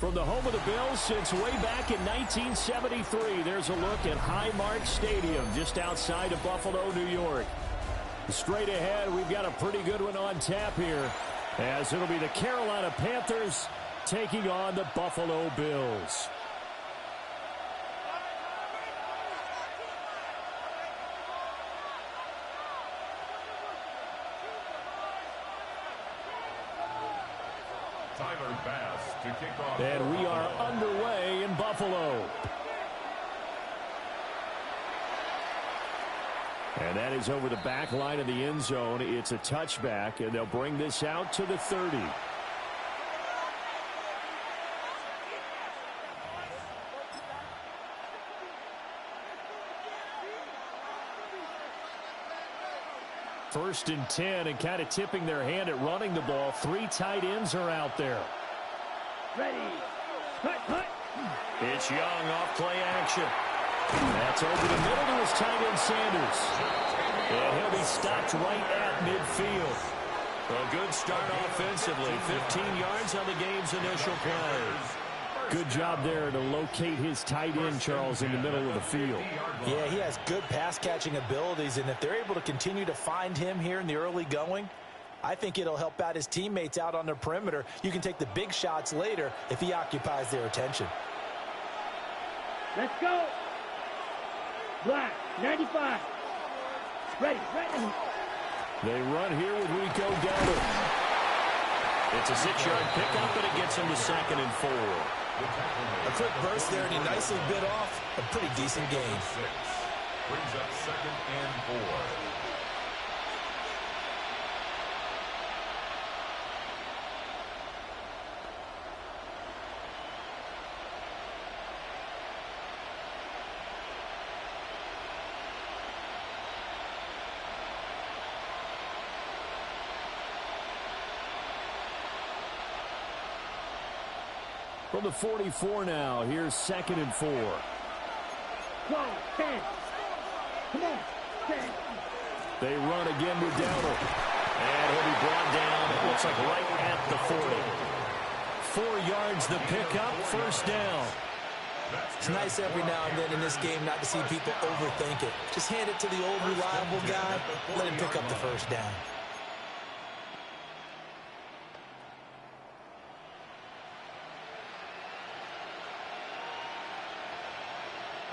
From the home of the Bills since way back in 1973, there's a look at Highmark Stadium just outside of Buffalo, New York. Straight ahead, we've got a pretty good one on tap here, as it'll be the Carolina Panthers taking on the Buffalo Bills. And we are underway in Buffalo. And that is over the back line of the end zone. It's a touchback, and they'll bring this out to the 30. First and 10, and kind of tipping their hand at running the ball. 3 tight ends are out there. Ready. Hut. It's Young off play action. That's over the middle to his tight end Sanders. And he'll be stopped right at midfield. A good start offensively. 15 yards on the game's initial play. Good job there to locate his tight end, Charles, in the middle of the field. Yeah, he has good pass-catching abilities, and if they're able to continue to find him here in the early going, I think it'll help out his teammates out on the perimeter. You can take the big shots later if he occupies their attention. Let's go. Black, 95. Ready. They run here with Rico Dowdle. It's a 6-yard pickup, and it gets him to 2nd and 4. A quick burst there, and he nicely bit off a pretty decent gain. Brings up 2nd and 4. From the 44 now, here's 2nd and 4. 12, 10. Come on, 10. They run again with Dowdle. And he'll be brought down, it looks like right at the 40. 4 yards the pickup, first down. It's nice every now and then in this game not to see people overthink it. Just hand it to the old reliable guy, let him pick up the first down.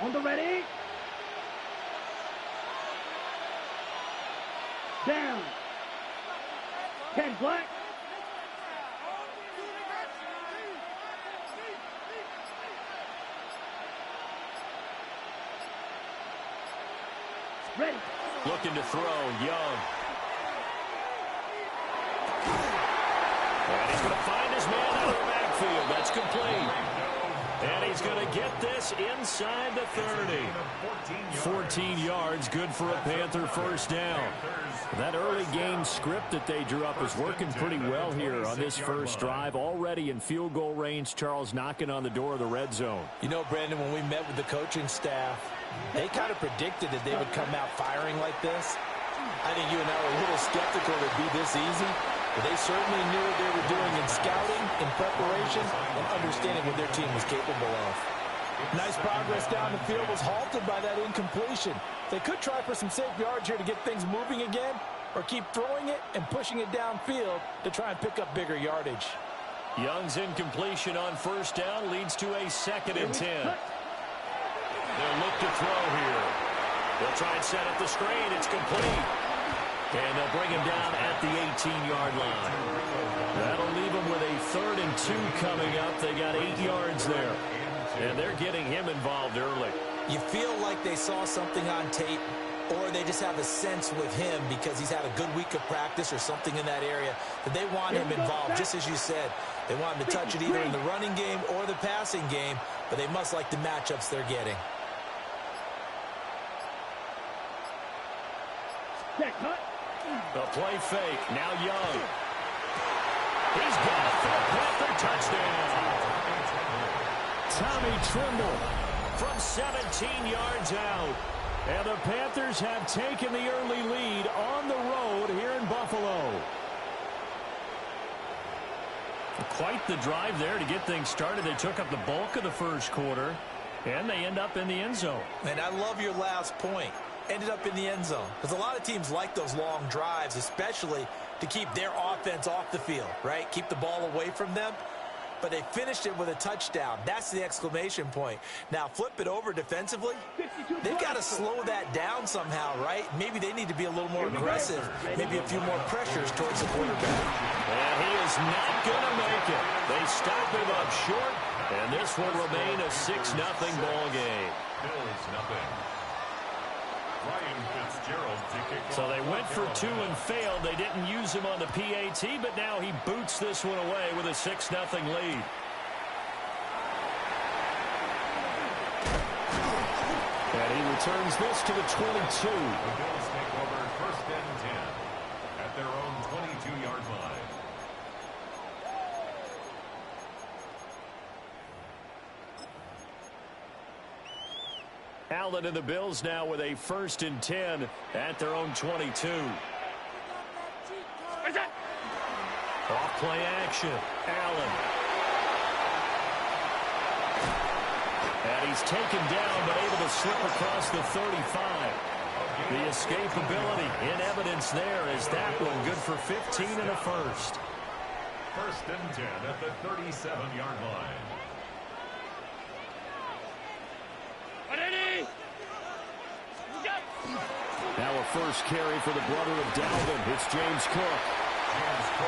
On the ready. Down. 10 black. Ready. Looking to throw, Young. And he's going to find his man out of the backfield. That's complete. And he's going to get this inside the 30. 14 yards, good for a Panther first down. That early game script that they drew up is working pretty well here on this first drive. Already in field goal range, Charles knocking on the door of the red zone. You know, Brandon, when we met with the coaching staff, they kind of predicted that they would come out firing like this. I think you and I were a little skeptical it would be this easy. But they certainly knew what they were doing in scouting, in preparation, and understanding what their team was capable of. Nice progress down the field was halted by that incompletion. They could try for some safe yards here to get things moving again, or keep throwing it and pushing it downfield to try and pick up bigger yardage. Young's incompletion on first down leads to a 2nd and 10. They'll look to throw here. They'll try and set up the screen. It's complete. And they'll bring him down at the 18-yard line. That'll leave him with a 3rd and 2 coming up. They got 8 yards there. And they're getting him involved early. You feel like they saw something on tape, or they just have a sense with him because he's had a good week of practice or something in that area that they want him involved. Just as you said, they want him to touch it either in the running game or the passing game, but they must like the matchups they're getting. The play fake. Now Young. He's got it for a Panther touchdown. Tommy Tremble from 17 yards out. And the Panthers have taken the early lead on the road here in Buffalo. Quite the drive there to get things started. They took up the bulk of the first quarter, and they end up in the end zone. And I love your last point. Ended up in the end zone. Because a lot of teams like those long drives, especially to keep their offense off the field, right? Keep the ball away from them. But they finished it with a touchdown. That's the exclamation point. Now, flip it over defensively. They've got to slow that down somehow, right? Maybe they need to be a little more aggressive. Maybe a few more pressures towards the quarterback. And he is not going to make it. They stop him up short, and this will remain a 6-0 ball game. Bills nothing. Ryan Fitzgerald to kick off. So they went for 2 and failed. They didn't use him on the PAT, but now he boots this one away with a 6-0 lead. And he returns this to the 22. The Bills take over 1st and 10 at their own 22-yard line. Allen and the Bills now with a 1st and 10 at their own 22. Off play action. Allen. And he's taken down but able to slip across the 35. The escapability in evidence there as that one good for 15 and a first. 1st and 10 at the 37-yard line. Now a first carry for the brother of Dalvin. It's James Cook.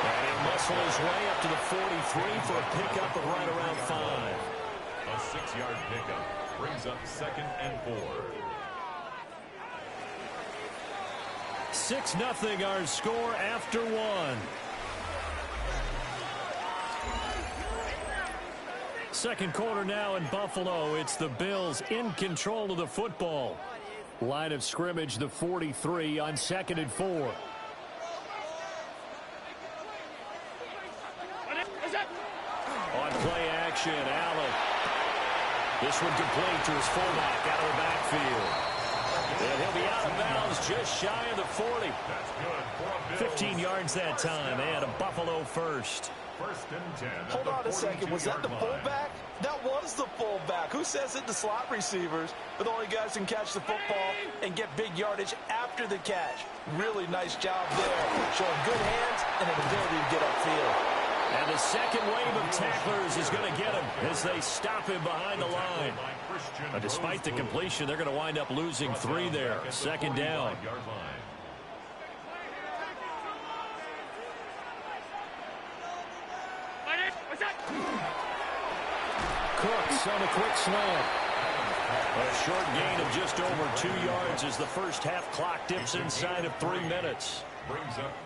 And he'll muscle his way up to the 43 for a pickup of right around 5. A 6-yard pickup brings up 2nd and 4. 6-0 our score after 1. Second quarter now in Buffalo. It's the Bills in control of the football. Line of scrimmage, the 43 on 2nd and 4. On play action, Allen. This one complete to his fullback out of the backfield. And he'll be out of bounds just shy of the 40. That's good for a Bills. 15 yards that time, and a Buffalo first. 1st and 10. Hold on a second. Was that the fullback? That was the fullback. Who says it? The slot receivers are the only guys who can catch the football and get big yardage after the catch. Really nice job there. Showing good hands and an ability to get upfield. And the second wave of tacklers is going to get him as they stop him behind the line. Despite the completion, they're going to wind up losing 3 there. 2nd down. Cooks on a quick slant. A short gain of just over 2 yards as the first half clock dips inside of 3 minutes.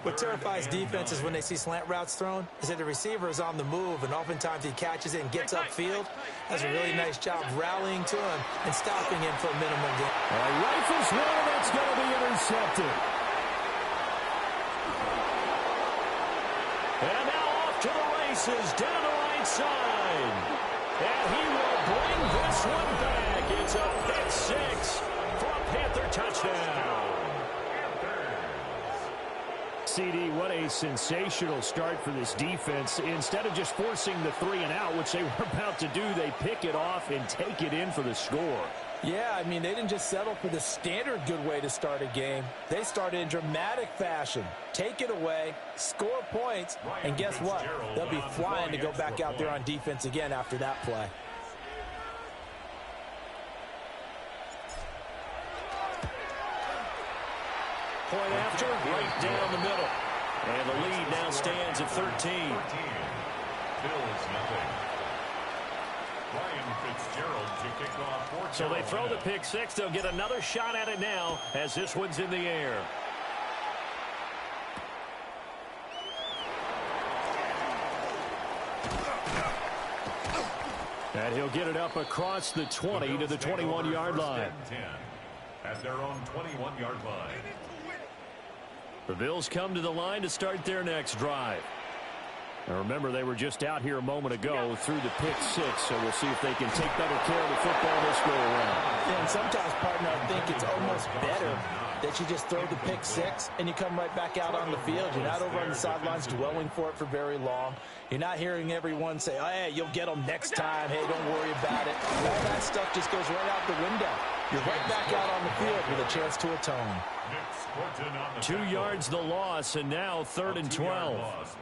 What terrifies defenses when they see slant routes thrown is that the receiver is on the move, and oftentimes he catches it and gets upfield. Does a really nice job rallying to him and stopping him for a minimum gain. Rifles one, and that's going to be intercepted. And now off to the races, down the right side. And he will bring this one back. It's a pick 6 for a Panther touchdown. CD, what a sensational start for this defense. Instead of just forcing the 3 and out, which they were about to do, they pick it off and take it in for the score. Yeah, I mean, they didn't just settle for the standard good way to start a game. They started in dramatic fashion. Take it away, score points, and guess what? They'll be flying to go back out there on defense again after that play. Point after, right down the middle. And the lead now stands at 13. Bills nothing. Ryan Fitzgerald to kick off for So they throw the pick 6. They'll get another shot at it now as this one's in the air. And he'll get it up across the 20 to the 21-yard line. At their own 21-yard line. The Bills come to the line to start their next drive. Now remember, they were just out here a moment ago through the pick 6, so we'll see if they can take better care of the football this go around. thing. Sometimes, partner, I think it's almost better that you just throw the pick six and you come right back out on the field. You're not over on the sidelines dwelling for it for very long. You're not hearing everyone say, oh, hey, you'll get them next time. Hey, don't worry about it. All that stuff just goes right out the window. You're right back out on the field with a chance to atone. 2 yards the loss, and now 3rd and 12.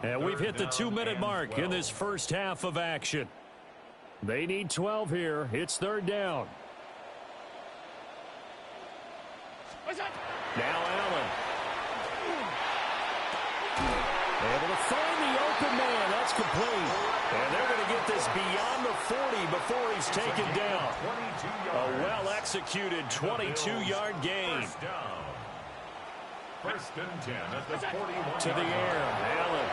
And we've hit the 2-minute mark in this first half of action. They need 12 here. It's 3rd down. Now Allen. Able to find the open man. That's complete. And they're going to get this beyond the 40 before he's taken down. A well-executed 22-yard gain. First and 10 at the 41. To the air. Allen.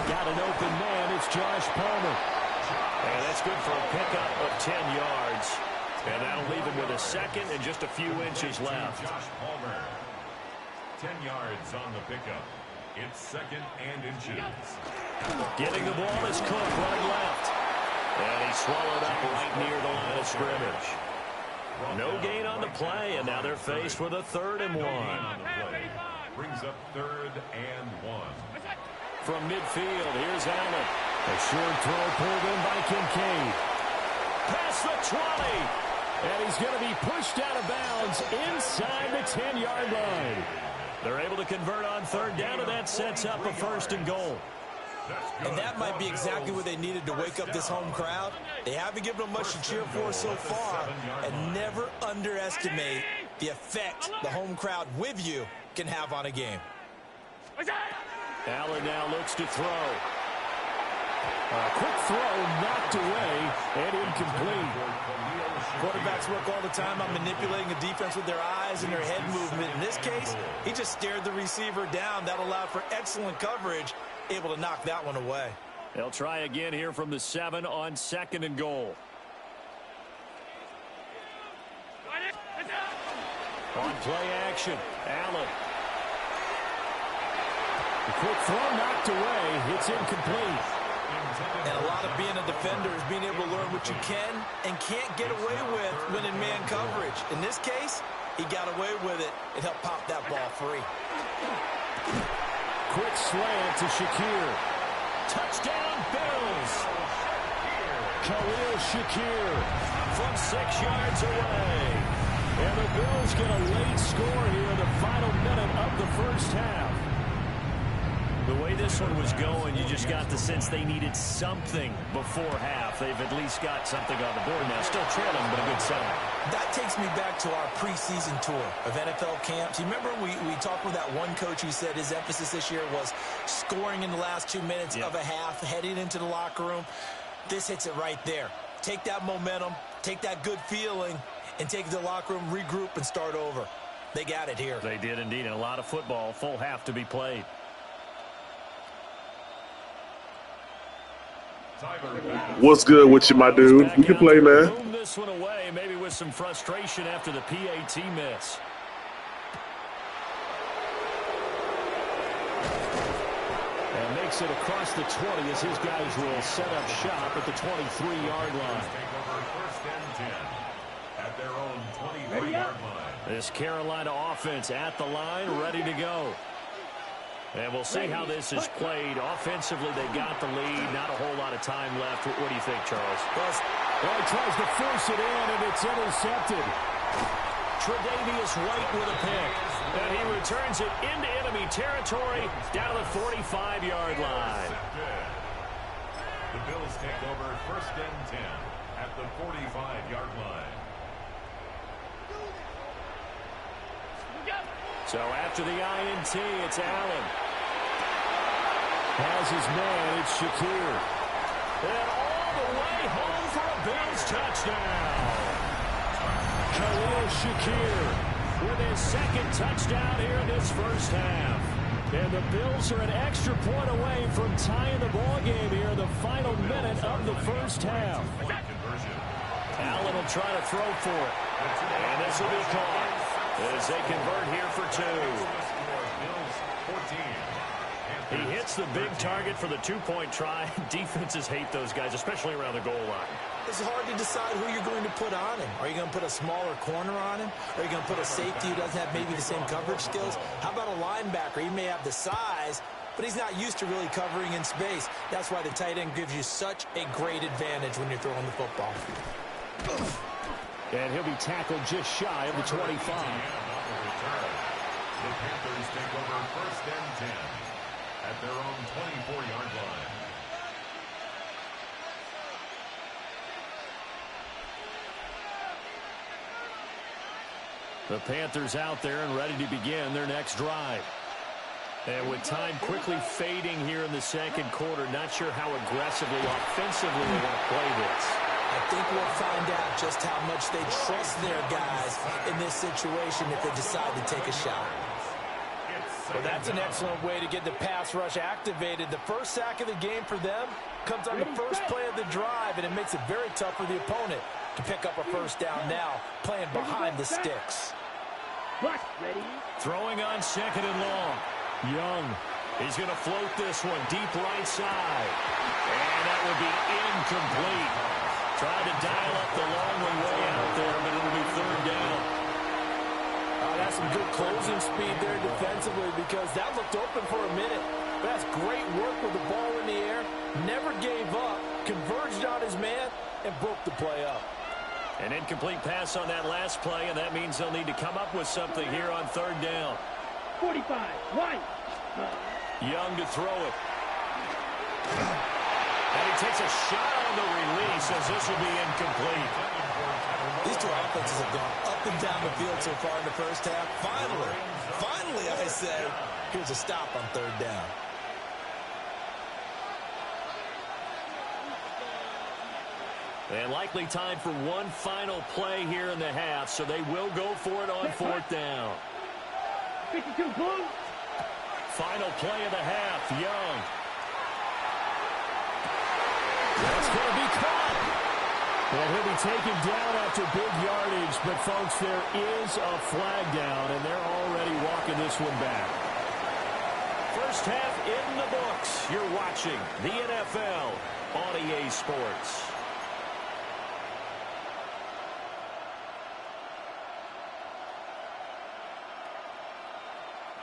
Got an open man. It's Josh Palmer. And that's good for a pickup of 10 yards. And that'll leave him with a second and just a few inches left. Josh Palmer. 10 yards on the pickup. It's 2nd and inches. Getting the ball is Cook running left. And he swallowed up right near the line of scrimmage. No gain on the play, and now they're faced with a 3rd and 1. Brings up 3rd and 1. From midfield, here's Allen. A short throw pulled in by Kincaid. Past the 20. And he's going to be pushed out of bounds inside the 10-yard line. They're able to convert on 3rd down, and that sets up a 1st and goal. And that might be exactly what they needed to wake up this home crowd. They haven't given them much to cheer for so far, and never underestimate the effect the home crowd with you can have on a game. Allen now looks to throw. A quick throw knocked away and incomplete. Quarterbacks work all the time on manipulating a defense with their eyes and their head movement. In this case, he just stared the receiver down. That allowed for excellent coverage, able to knock that one away. They'll try again here from the 7 on 2nd and goal. On play action, Allen. The quick throw knocked away. It's incomplete. And a lot of being a defender is being able to learn what you can and can't get away with when in man coverage. In this case, he got away with it. It helped pop that ball free. Quick slant to Shakir. Touchdown, Bills. Khalil Shakir from 6 yards away. And the Bills get a late score here in the final minute of the first half. The way this one was going, you just got the sense they needed something before half. They've at least got something on the board now. Still trailing, but a good sign. That takes me back to our preseason tour of NFL camps. You remember we talked with that one coach who said his emphasis this year was scoring in the last 2 minutes of a half, heading into the locker room. This hits it right there. Take that momentum, take that good feeling, and take it to the locker room, regroup, and start over. They got it here. They did indeed, and a lot of football, full half to be played. What's good with you, my dude? You can play, man. Boom this one away, maybe with some frustration after the PAT miss. And makes it across the 20 as his guys will set up shop at the 23-yard line. First and 10 at their own 23-yard line. This Carolina offense at the line, ready to go. And we'll see how this is played. Offensively, they got the lead. Not a whole lot of time left. What do you think, Charles? Well, he tries to force it in, and it's intercepted. Tre'Davious White with a pick. And he returns it into enemy territory down the 45-yard line. The Bills take over first and 10 at the 45-yard line. So after the INT, it's Allen. Has his man, it's Shakir. And all the way home for a Bills touchdown. Khalil Shakir with his 2nd touchdown here in this first half. And the Bills are an extra point away from tying the ball game here in the final minute of the first half. Allen will try to throw for it. And this will be caught as they convert here for 2. He hits the big target for the 2-point try. Defenses hate those guys, especially around the goal line. it's hard to decide who you're going to put on him. Are you going to put a smaller corner on him? Are you going to put a safety who doesn't have maybe the same coverage skills? How about a linebacker? He may have the size, but he's not used to really covering in space. That's why the tight end gives you such a great advantage when you're throwing the football. And he'll be tackled just shy of the 25. The Panthers take over 1st and 10 at their own 24-yard line. The Panthers out there and ready to begin their next drive. And with time quickly fading here in the second quarter, not sure how aggressively, offensively they want to play this. I think we'll find out just how much they trust their guys in this situation if they decide to take a shot. Well, that's an excellent way to get the pass rush activated. The first sack of the game for them comes on the first play of the drive, and it makes it very tough for the opponent to pick up a first down now, playing behind the sticks. Throwing on 2nd and long. Young. He's going to float this one deep right side. And that will be incomplete. Trying to dial up the long one way out there, but it'll be 3rd down. That's some good closing speed there defensively because that looked open for a minute. But that's great work with the ball in the air. Never gave up, converged on his man, and broke the play up. An incomplete pass on that last play, and that means they'll need to come up with something here on 3rd down. 45, right. Young to throw it. And he takes a shot on the release as this will be incomplete. These two offenses have gone up and down the field so far in the first half. Finally, I say, here's a stop on 3rd down. And likely time for one final play here in the half, so they will go for it on 4th down. 52 blue. Final play of the half, Young. That's going to be caught. And he'll be taken down after big yardage. But, folks, there is a flag down, and they're already walking this one back. First half in the books. You're watching the NFL on EA Sports.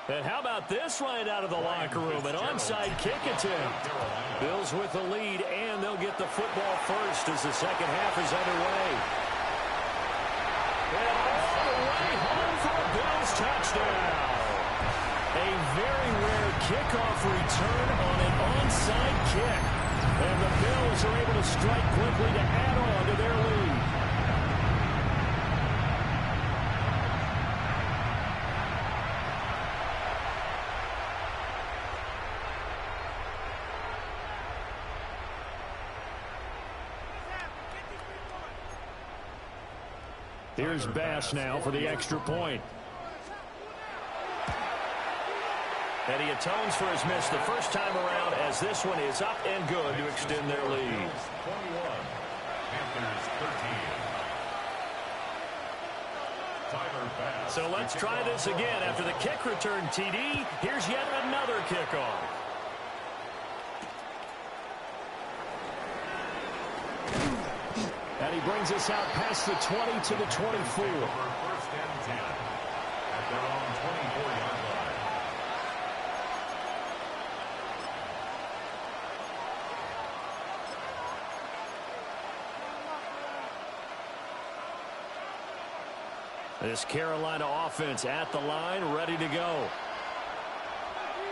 And how about this right out of the locker room? An onside kick attempt. Bills with the lead, and they'll get the football first as the second half is underway. And all the way home for a Bills touchdown. A very rare kickoff return on an onside kick. And the Bills are able to strike quickly to add on to their lead. Here's Bass now for the extra point. And he atones for his miss the first time around as this one is up and good to extend their lead. 21, Panthers 13. Tyler Bass. So let's try this again. After the kick return TD, here's yet another kickoff. And he brings us out past the 20 to the 24. 1st and 10 at their own 24-yard line. This Carolina offense at the line, ready to go.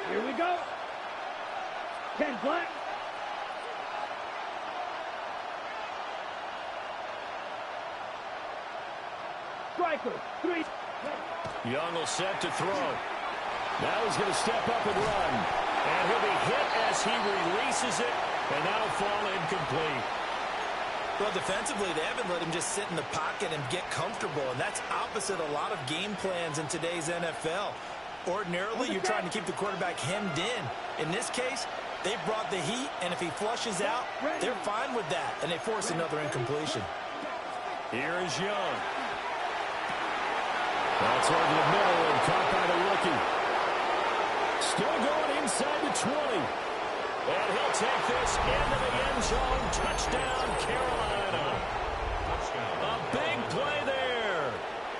Here we go. 10 black. Striker, 3. Young will set to throw. Now he's going to step up and run. And he'll be hit as he releases it, and that'll fall incomplete. Well, defensively, they haven't let him just sit in the pocket and get comfortable, and that's opposite a lot of game plans in today's NFL. Ordinarily, you're trying to keep the quarterback hemmed in. In this case, they brought the heat, and if he flushes out, they're fine with that, and they force another incompletion. Here is Young. That's over the middle and caught by the rookie. Still going inside the 20. And he'll take this into the end zone. Touchdown, Carolina. A big play there.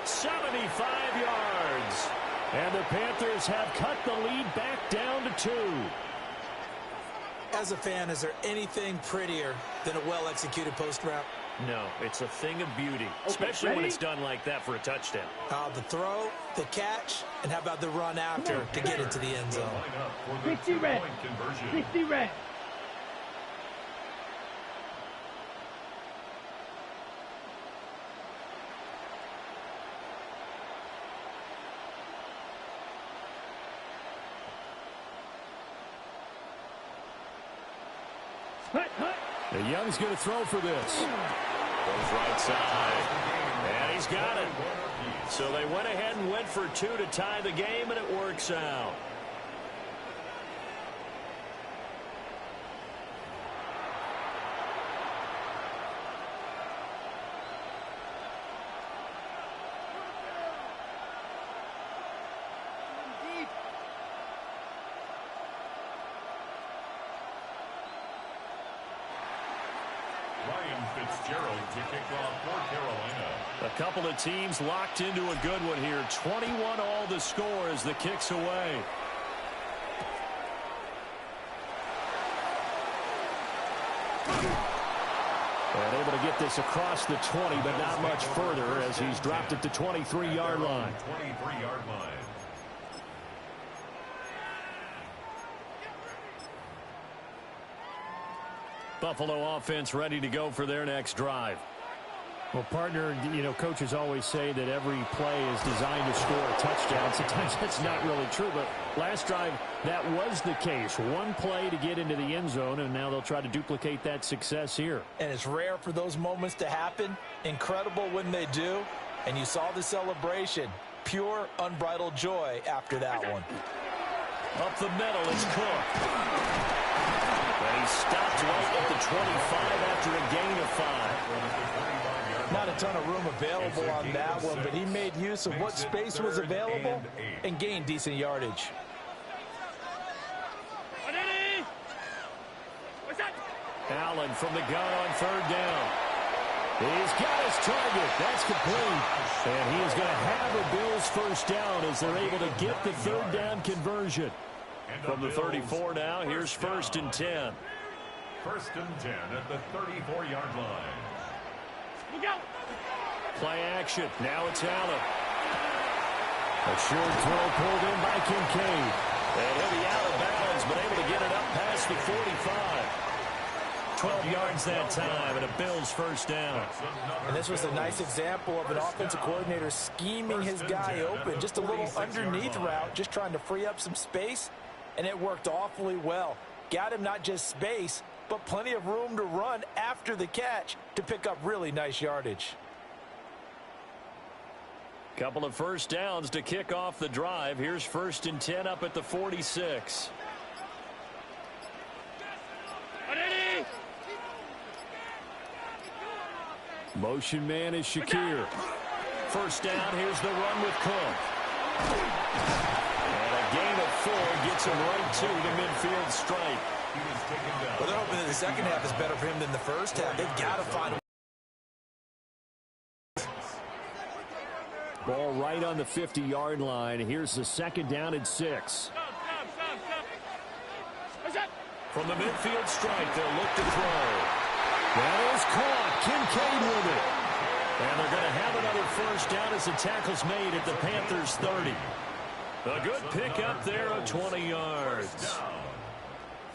75 yards. And the Panthers have cut the lead back down to 2. As a fan, is there anything prettier than a well-executed post route? No, it's a thing of beauty, especially when it's done like that for a touchdown. The throw, the catch, and how about the run after to get into the end zone? 60 red. 60 red. The Young's going to throw for this. Goes right side. And he's got it. So they went ahead and went for 2 to tie the game, and it works out. To kick off for Carolina. A couple of teams locked into a good one here. 21 all the score as the kick's away. And able to get this across the 20, but not much further as he's dropped it to 23-yard line. 23-yard line. Buffalo offense ready to go for their next drive. Well, partner, coaches always say that every play is designed to score a touchdown. Sometimes that's not really true, but last drive, that was the case. One play to get into the end zone, and now they'll try to duplicate that success here. And it's rare for those moments to happen. Incredible when they do. And you saw the celebration. Pure, unbridled joy after that one. Up the middle, it's Cook. And he stopped right at the 25 after a gain of 5. Not a ton of room available on that one, but he made use of what space was available and gained decent yardage. Allen from the gun on 3rd down. He's got his target. That's complete. And he is going to have a Bills first down as they're able to get the 3rd down conversion. From the 34 now, here's 1st and 10. 1st and 10 at the 34-yard line. Play action. Now it's Allen. A short throw pulled in by Kincaid. And he'll be out of bounds, but able to get it up past the 45. 12 yards that time, and a Bills first down. And this was a nice example of an offensive coordinator scheming his guy open. Just a little underneath route, just trying to free up some space, and it worked awfully well. Got him not just space, but plenty of room to run after the catch to pick up really nice yardage. Couple of first downs to kick off the drive. Here's 1st and 10 up at the 46. Motion man is Shakir. First down, here's the run with Cook. And a gain of 4 gets him right to the midfield stripe. Well, they're hoping that the second half is better for him than the first half. They've got to find a ball right on the 50-yard line. Here's the 2nd down and 6. From the midfield stripe, they'll look to throw. That is caught. Kincaid with it. And they're going to have another first down as the tackle's made at the Panthers' 30. A good pickup there of 20 yards.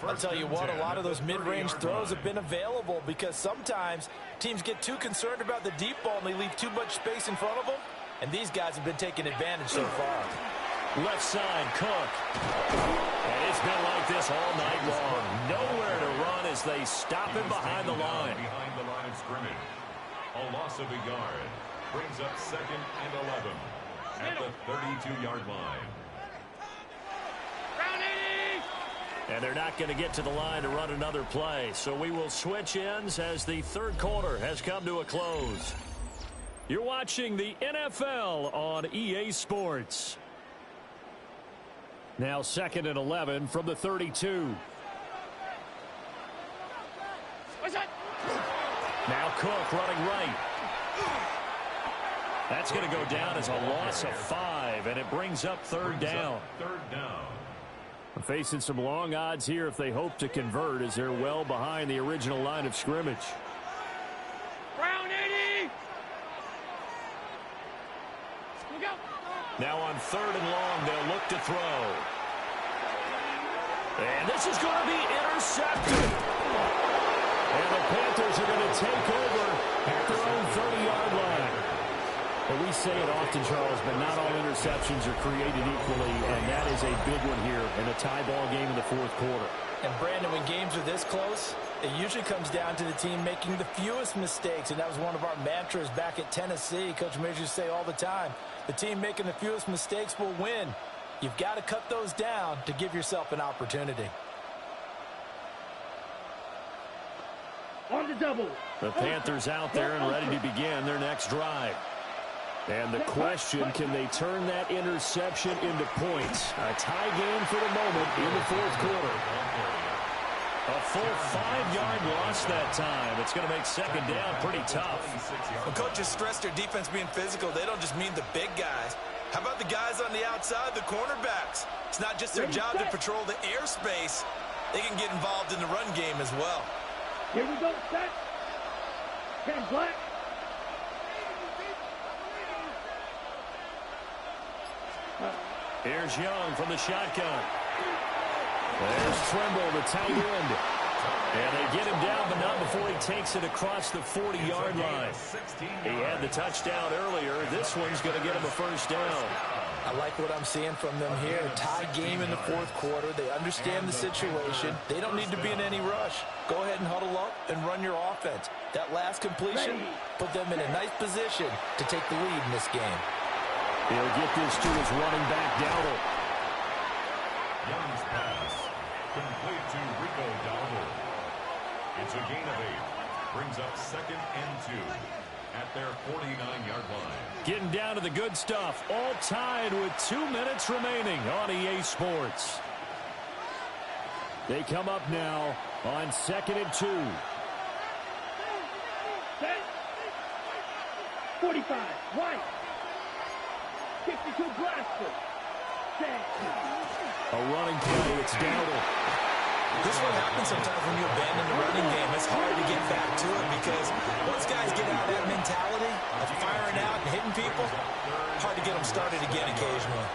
I'll tell you what, a lot of those mid-range throws have been available because sometimes teams get too concerned about the deep ball and they leave too much space in front of them. And these guys have been taking advantage so far. Left side, Cook. And it's been like this all night long. Nowhere to run as they stop him behind the line. Behind the line of scrimmage. A loss of a yard. Brings up 2nd and 11 at the 32-yard line. And they're not going to get to the line to run another play. So we will switch ends as the 3rd quarter has come to a close. You're watching the NFL on EA Sports. Now 2nd and 11 from the 32. Now Cook running right. That's going to go down as a loss of 5, and it brings up third down. Facing some long odds here if they hope to convert, as they're well behind the original line of scrimmage. Brown 80. Go. Now on third and long, they'll look to throw. And this is going to be intercepted. And the Panthers are going to take over at their own 30-yard line. But we say it often, Charles, but not all interceptions are created equally, and that is a big one here in a tie ball game in the fourth quarter. And, Brandon, when games are this close, it usually comes down to the team making the fewest mistakes, and that was one of our mantras back at Tennessee. Coach Majors used to say all the time, the team making the fewest mistakes will win. You've got to cut those down to give yourself an opportunity. On the double. The Panthers out there and ready to begin their next drive. And the question, can they turn that interception into points? A tie game for the moment in the fourth quarter. A full 5-yard loss that time. It's going to make second down pretty tough. When coaches stress their defense being physical, they don't just mean the big guys. How about the guys on the outside, the cornerbacks? It's not just their job to patrol the airspace. They can get involved in the run game as well. Here we go, set. 10 black. Here's Young from the shotgun. There's Trimble, the tight end. And they get him down, but not before he takes it across the 40-yard line. He had the touchdown earlier. This one's going to get him a first down. I like what I'm seeing from them here. Tie game in the fourth quarter. They understand the situation. They don't need to be in any rush. Go ahead and huddle up and run your offense. That last completion put them in a nice position to take the lead in this game. He'll get this to his running back, Dowdle. Young's pass complete to Rico Dowdle. It's a gain of 8. Brings up second and 2 at their 49-yard line. Getting down to the good stuff. All tied with 2 minutes remaining on EA Sports. They come up now on second and 2. 45, white. 52 blaster. A running play, it's Dowdle. This one happens sometimes when you abandon the running game. It's hard to get back to it because once guys get out of that mentality of firing out and hitting people, hard to get them started again occasionally.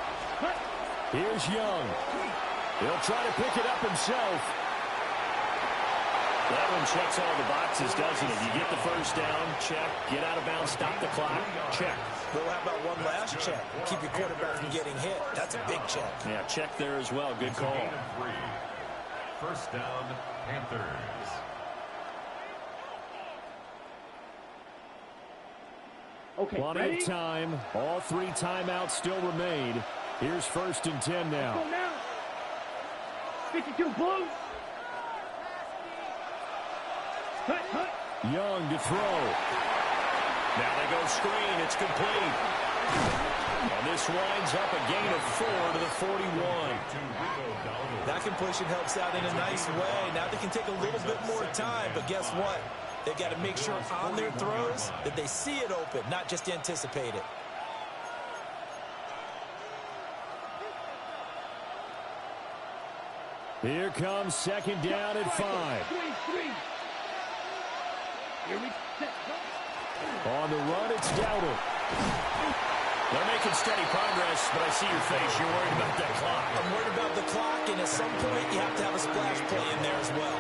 Here's Young. He'll try to pick it up himself. That one checks all the boxes, doesn't it? You get the first down, check. Get out of bounds, stop the clock, check. Well, how about one last check? Keep your quarterback from getting hit. That's a big check. Yeah, check there as well. Good call. First down, Panthers. Okay, plenty ready? of time. All 3 timeouts still remain. Here's first and 10 now. Go now. 52 blue. Hut, hut. Young to throw. Now they go screen. It's complete. And this winds up a gain of 4 to the 41. That completion helps out in a nice way. Now they can take a little bit more time, but guess what? They've got to make sure on their throws that they see it open, not just anticipate it. Here comes second down at 5. On the run, it's Dowdle. They're making steady progress, but I see your face. You're worried about that clock. I'm worried about the clock, and at some point, you have to have a splash play in there as well.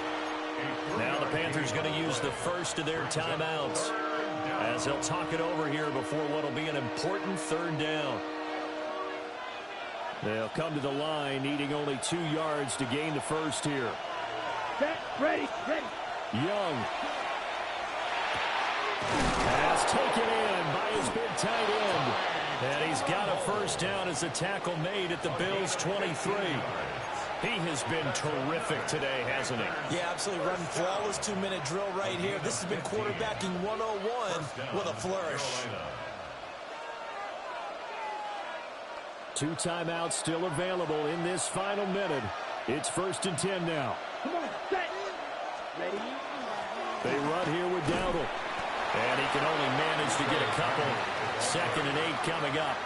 Now the Panthers going to use the first of their timeouts as they'll talk it over here before what will be an important third down. They'll come to the line, needing only 2 yards to gain the first here. Set, ready, ready. Young. Pass taken in by his big tight end. And he's got a first down as a tackle made at the Bills' 23. He has been terrific today, hasn't he? Yeah, absolutely. Running flawless 2-minute drill right here. This has been quarterbacking 101 with a flourish. 2 timeouts still available in this final minute. It's first and 10 now. Come on, set. Ready. They run here with Dowdle. And he can only manage to get a couple. 2nd and 8 coming up.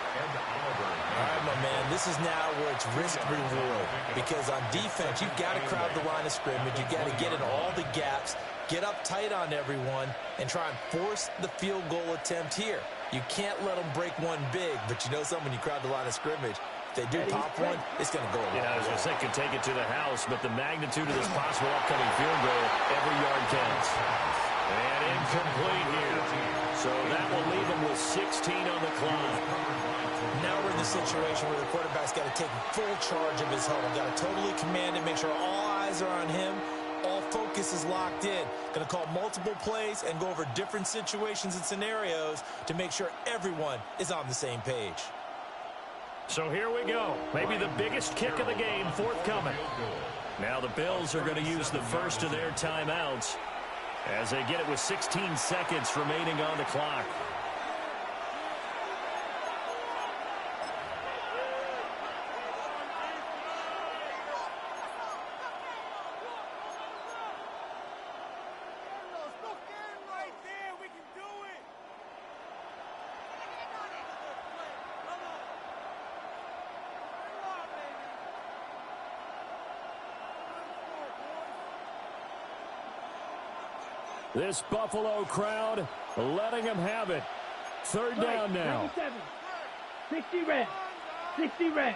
All right, my man, this is now where it's risk-reward. Because on defense, you've got to crowd the line of scrimmage. You've got to get in all the gaps, get up tight on everyone, and try and force the field goal attempt here. You can't let them break one big, but you know something, when you crowd the line of scrimmage, if they do pop one, it's going to go away. Yeah, I was going to say, could take it to the house, but the magnitude of this possible upcoming field goal, every yard counts. And incomplete here. So that will leave him with 16 on the clock. Now we're in the situation where the quarterback's got to take full charge of his home. Got to totally command it, make sure all eyes are on him. All focus is locked in. Going to call multiple plays and go over different situations and scenarios to make sure everyone is on the same page. So here we go. Maybe the biggest kick of the game forthcoming. Now the Bills are going to use the first of their timeouts as they get it with 16 seconds remaining on the clock. This Buffalo crowd letting them have it. 3rd down now. 60 red. 60 red.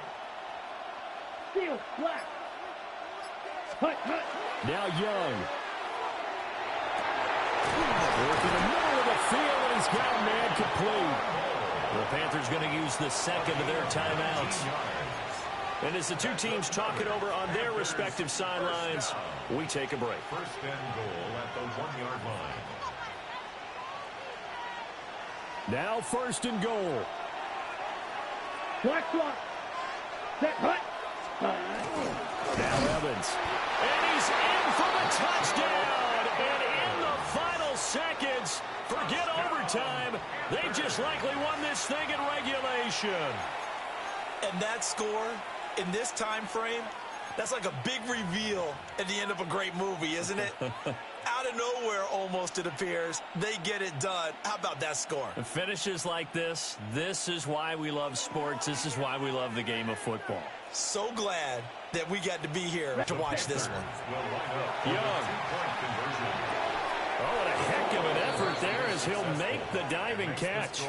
Steel, black. Hut. Now Young. Working the middle of the field, and he's got a man complete. The Panthers going to use the 2nd of their timeouts. And as the two teams talk it over on their respective sidelines, we take a break. 1st and goal at the 1-yard line. Now 1st and goal. Black swap. Set, hut. Now Evans. And he's in for the touchdown. And in the final seconds, forget overtime. They just likely won this thing in regulation. And that score in this time frame, that's like a big reveal at the end of a great movie, isn't it? Out of nowhere, almost, it appears, they get it done. How about that score? Finishes like this is why we love sports. This is why we love the game of football. So glad that we got to be here to watch this one. Young. Oh, what a heck of an effort there as he'll make the diving catch.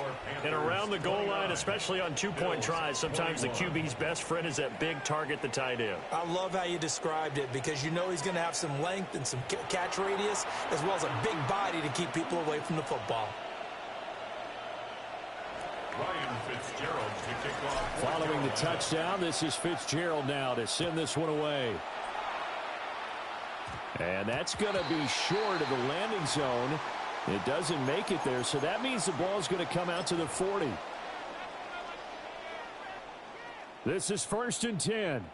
And around the goal line, especially on two-point tries, sometimes the QB's best friend is that big target, the tight end. I love how you described it because you know he's going to have some length and some catch radius as well as a big body to keep people away from the football. Following the touchdown, this is Fitzgerald now to send this one away. And that's going to be short of the landing zone. It doesn't make it there, so that means the ball's going to come out to the 40. This is 1st and 10.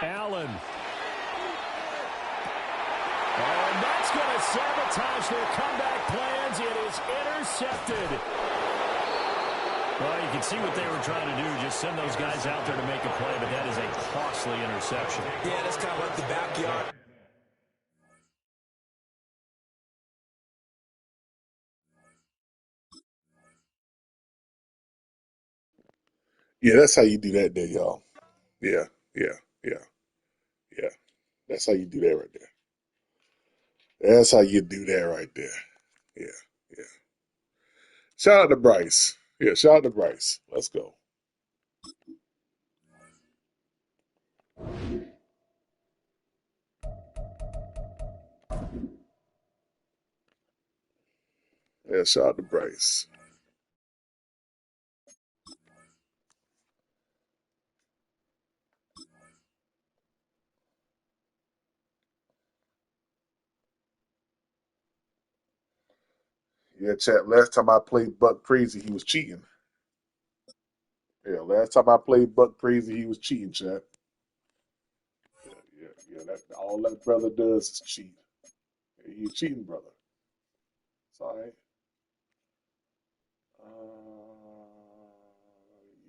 Allen. And that's going to sabotage their comeback plans. It is intercepted. Well, you can see what they were trying to do, just send those guys out there to make a play, but that is a costly interception. Yeah, that's kind of like the backyard. Yeah, that's how you do that there, y'all. Yeah. That's how you do that right there. That's how you do that right there. Yeah. Shout out to Bryce. Yeah, shout out to Bryce. Let's go. Yeah, shout out to Bryce. Yeah, chat. Last time I played Buck Crazy, he was cheating. Yeah, last time I played Buck Crazy, he was cheating, chat. Yeah. All that brother does is cheat. Yeah, he's a cheating brother. It's all right.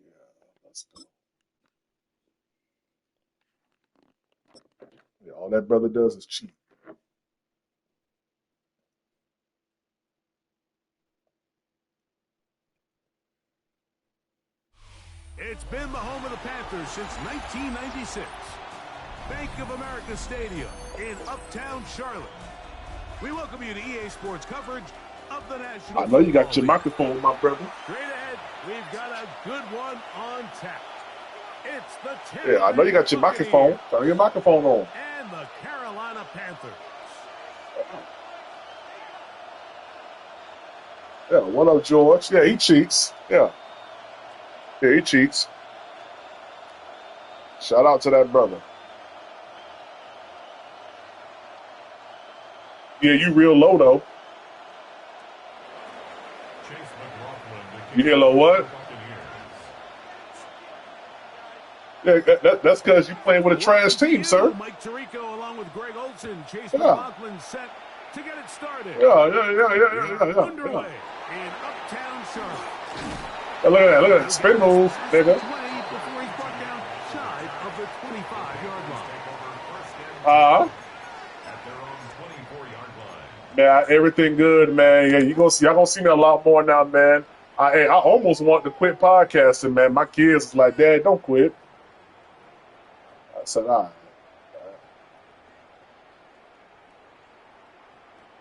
Yeah, let's go. Yeah, all that brother does is cheat. It's been the home of the Panthers since 1996. Bank of America Stadium in Uptown Charlotte. We welcome you to EA Sports coverage of the National I know you got Football your League. microphone, my brother. Straight ahead, we've got a good one on tap. It's the Tampa Yeah, I know you got your Bay microphone. Buccaneers Turn your microphone on. and the Carolina Panthers. Yeah, what up, George? Yeah, he cheats. Yeah, he cheats. Shout out to that brother. Yeah, you real low, though. You hear low what? Yeah, that's because you playing with a trash team, sir. Mike Tirico along with Greg Olson. Chase Yeah. McLaughlin set to get it started. Yeah. Underway in Uptown Charlotte. Hey, look at that. Spin move, nigga. Before he's brought down shy of the 25-yard line. At their own 24-yard line. Man, everything good, man. Yeah, y'all gonna see me a lot more now, man. I almost want to quit podcasting, man. My kids was like, Dad, don't quit. I said, all right.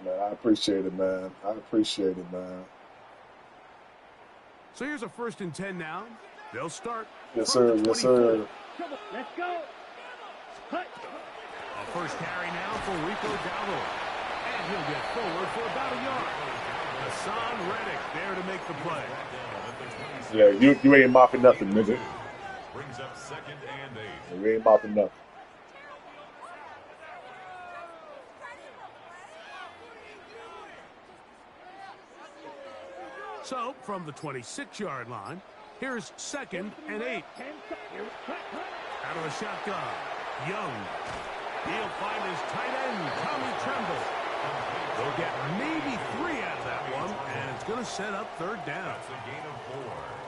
Man, I appreciate it, man. I appreciate it, man. So here's a 1st and 10 now. They'll start. Yes, from sir. the Yes, 24. sir. Come on, let's go. Hut. A first carry now for Rico Dowdle. And he'll get forward for about a yard. Hassan Reddick there to make the play. Yeah, you ain't mopping nothing, nigga. Brings up 2nd and 8. You ain't mopping nothing. So from the 26-yard line, here's 2nd and 8. Out of the shotgun, Young. He'll find his tight end, Tommy Tremble. They'll get maybe 3 out of that one, and it's going to set up 3rd down. That's a gain of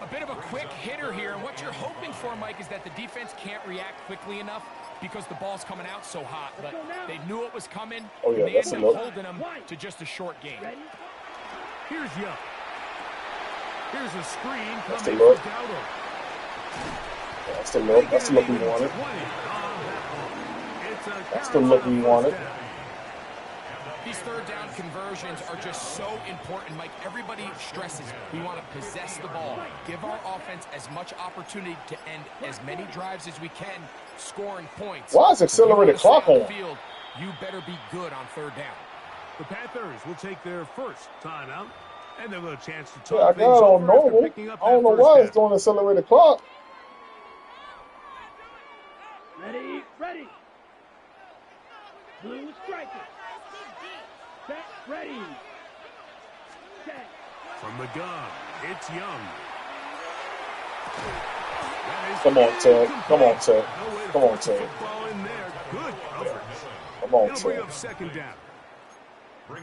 4. A bit of a quick hitter here, and what you're hoping for, Mike, is that the defense can't react quickly enough because the ball's coming out so hot. But they knew it was coming, Oh, yeah, and they that's ended a up look. holding them to just a short game. Here's Young. Here's a screen That's the coming look. for Dowdle. That's the look. That's the look we wanted. That's the look we wanted. These 3rd down conversions are just so important, Mike. Everybody stresses we want to possess the ball, give our offense as much opportunity to end as many drives as we can, scoring points. Why is accelerated If you wanna clock stay on on? the field, you better be good on 3rd down. The Panthers will take their first timeout, and they'll have a chance to Yeah, I talk got it things on over after normal. picking up I don't that know first why it's down. doing accelerated clock. Ready, ready. Blue striker. Set, ready. Set. From the gun, it's Young. That is Come on, Ted. Come on, Ted. no way to Come on, force the Ted. football in there. Good coverage. Come on, It'll bring Ted. up 2nd down.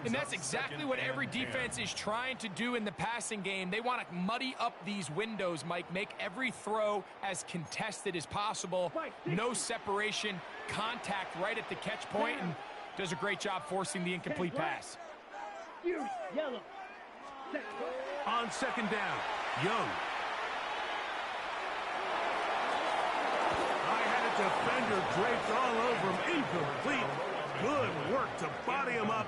And that's exactly what every defense is trying to do in the passing game. They want to muddy up these windows, Mike, make every throw as contested as possible. No separation, contact right at the catch point, and does a great job forcing the incomplete pass. Fury, yellow. Set. On 2nd down, Young. I had a defender draped all over him. Incomplete. Good work to body him up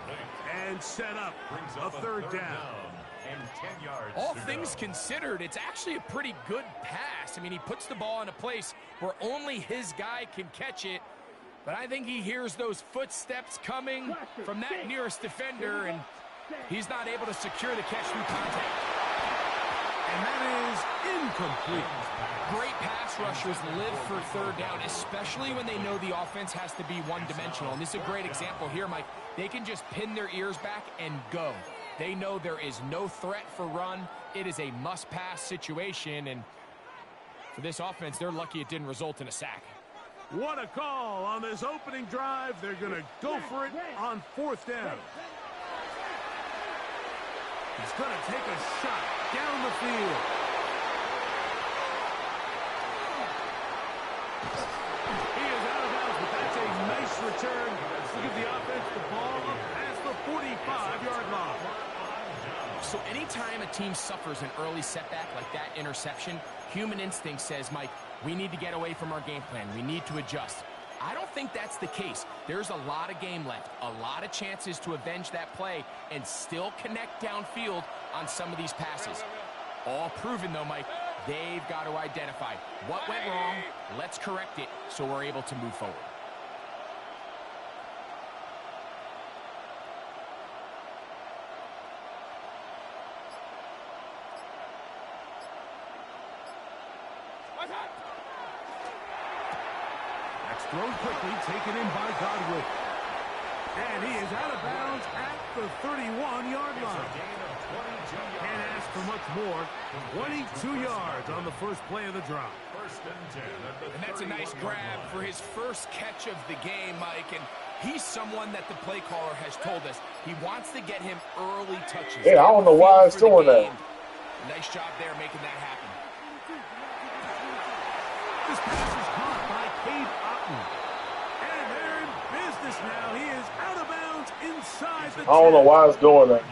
and set up a 3rd down. And 10 yards. All to things go. considered, it's actually a pretty good pass. I mean, he puts the ball in a place where only his guy can catch it. But I think he hears those footsteps coming from that nearest defender, and he's not able to secure the catch through contact. And that is incomplete. Great pass rushers live for 3rd down, especially when they know the offense has to be one-dimensional. And this is a great example here, Mike. They can just pin their ears back and go. They know there is no threat for run. It is a must-pass situation, and for this offense, they're lucky it didn't result in a sack. What a call on this opening drive. They're going to go for it on 4th down. He's going to take a shot down the field. He is out of bounds, but that's a nicely return to give the offense the ball up past the 45-yard line. So anytime a team suffers an early setback like that interception, human instinct says, Mike, we need to get away from our game plan. We need to adjust. I don't think that's the case. There's a lot of game left, a lot of chances to avenge that play and still connect downfield on some of these passes. All proven, though, Mike, they've got to identify what went wrong, let's correct it so we're able to move forward. Thrown quickly, taken in by Godwin. And he is out of bounds at the 31-yard line. Can't ask for much more. 22 yards on the first play of the drive. And that's a nice grab for his first catch of the game, Mike. And he's someone that the play caller has told us he wants to get him early touches. Yeah, I don't know why it's doing that. Nice job there making that happen. This pass is caught by Cade Otton. And they're in business now. He is out of bounds inside the 10. I don't know why it's doing that.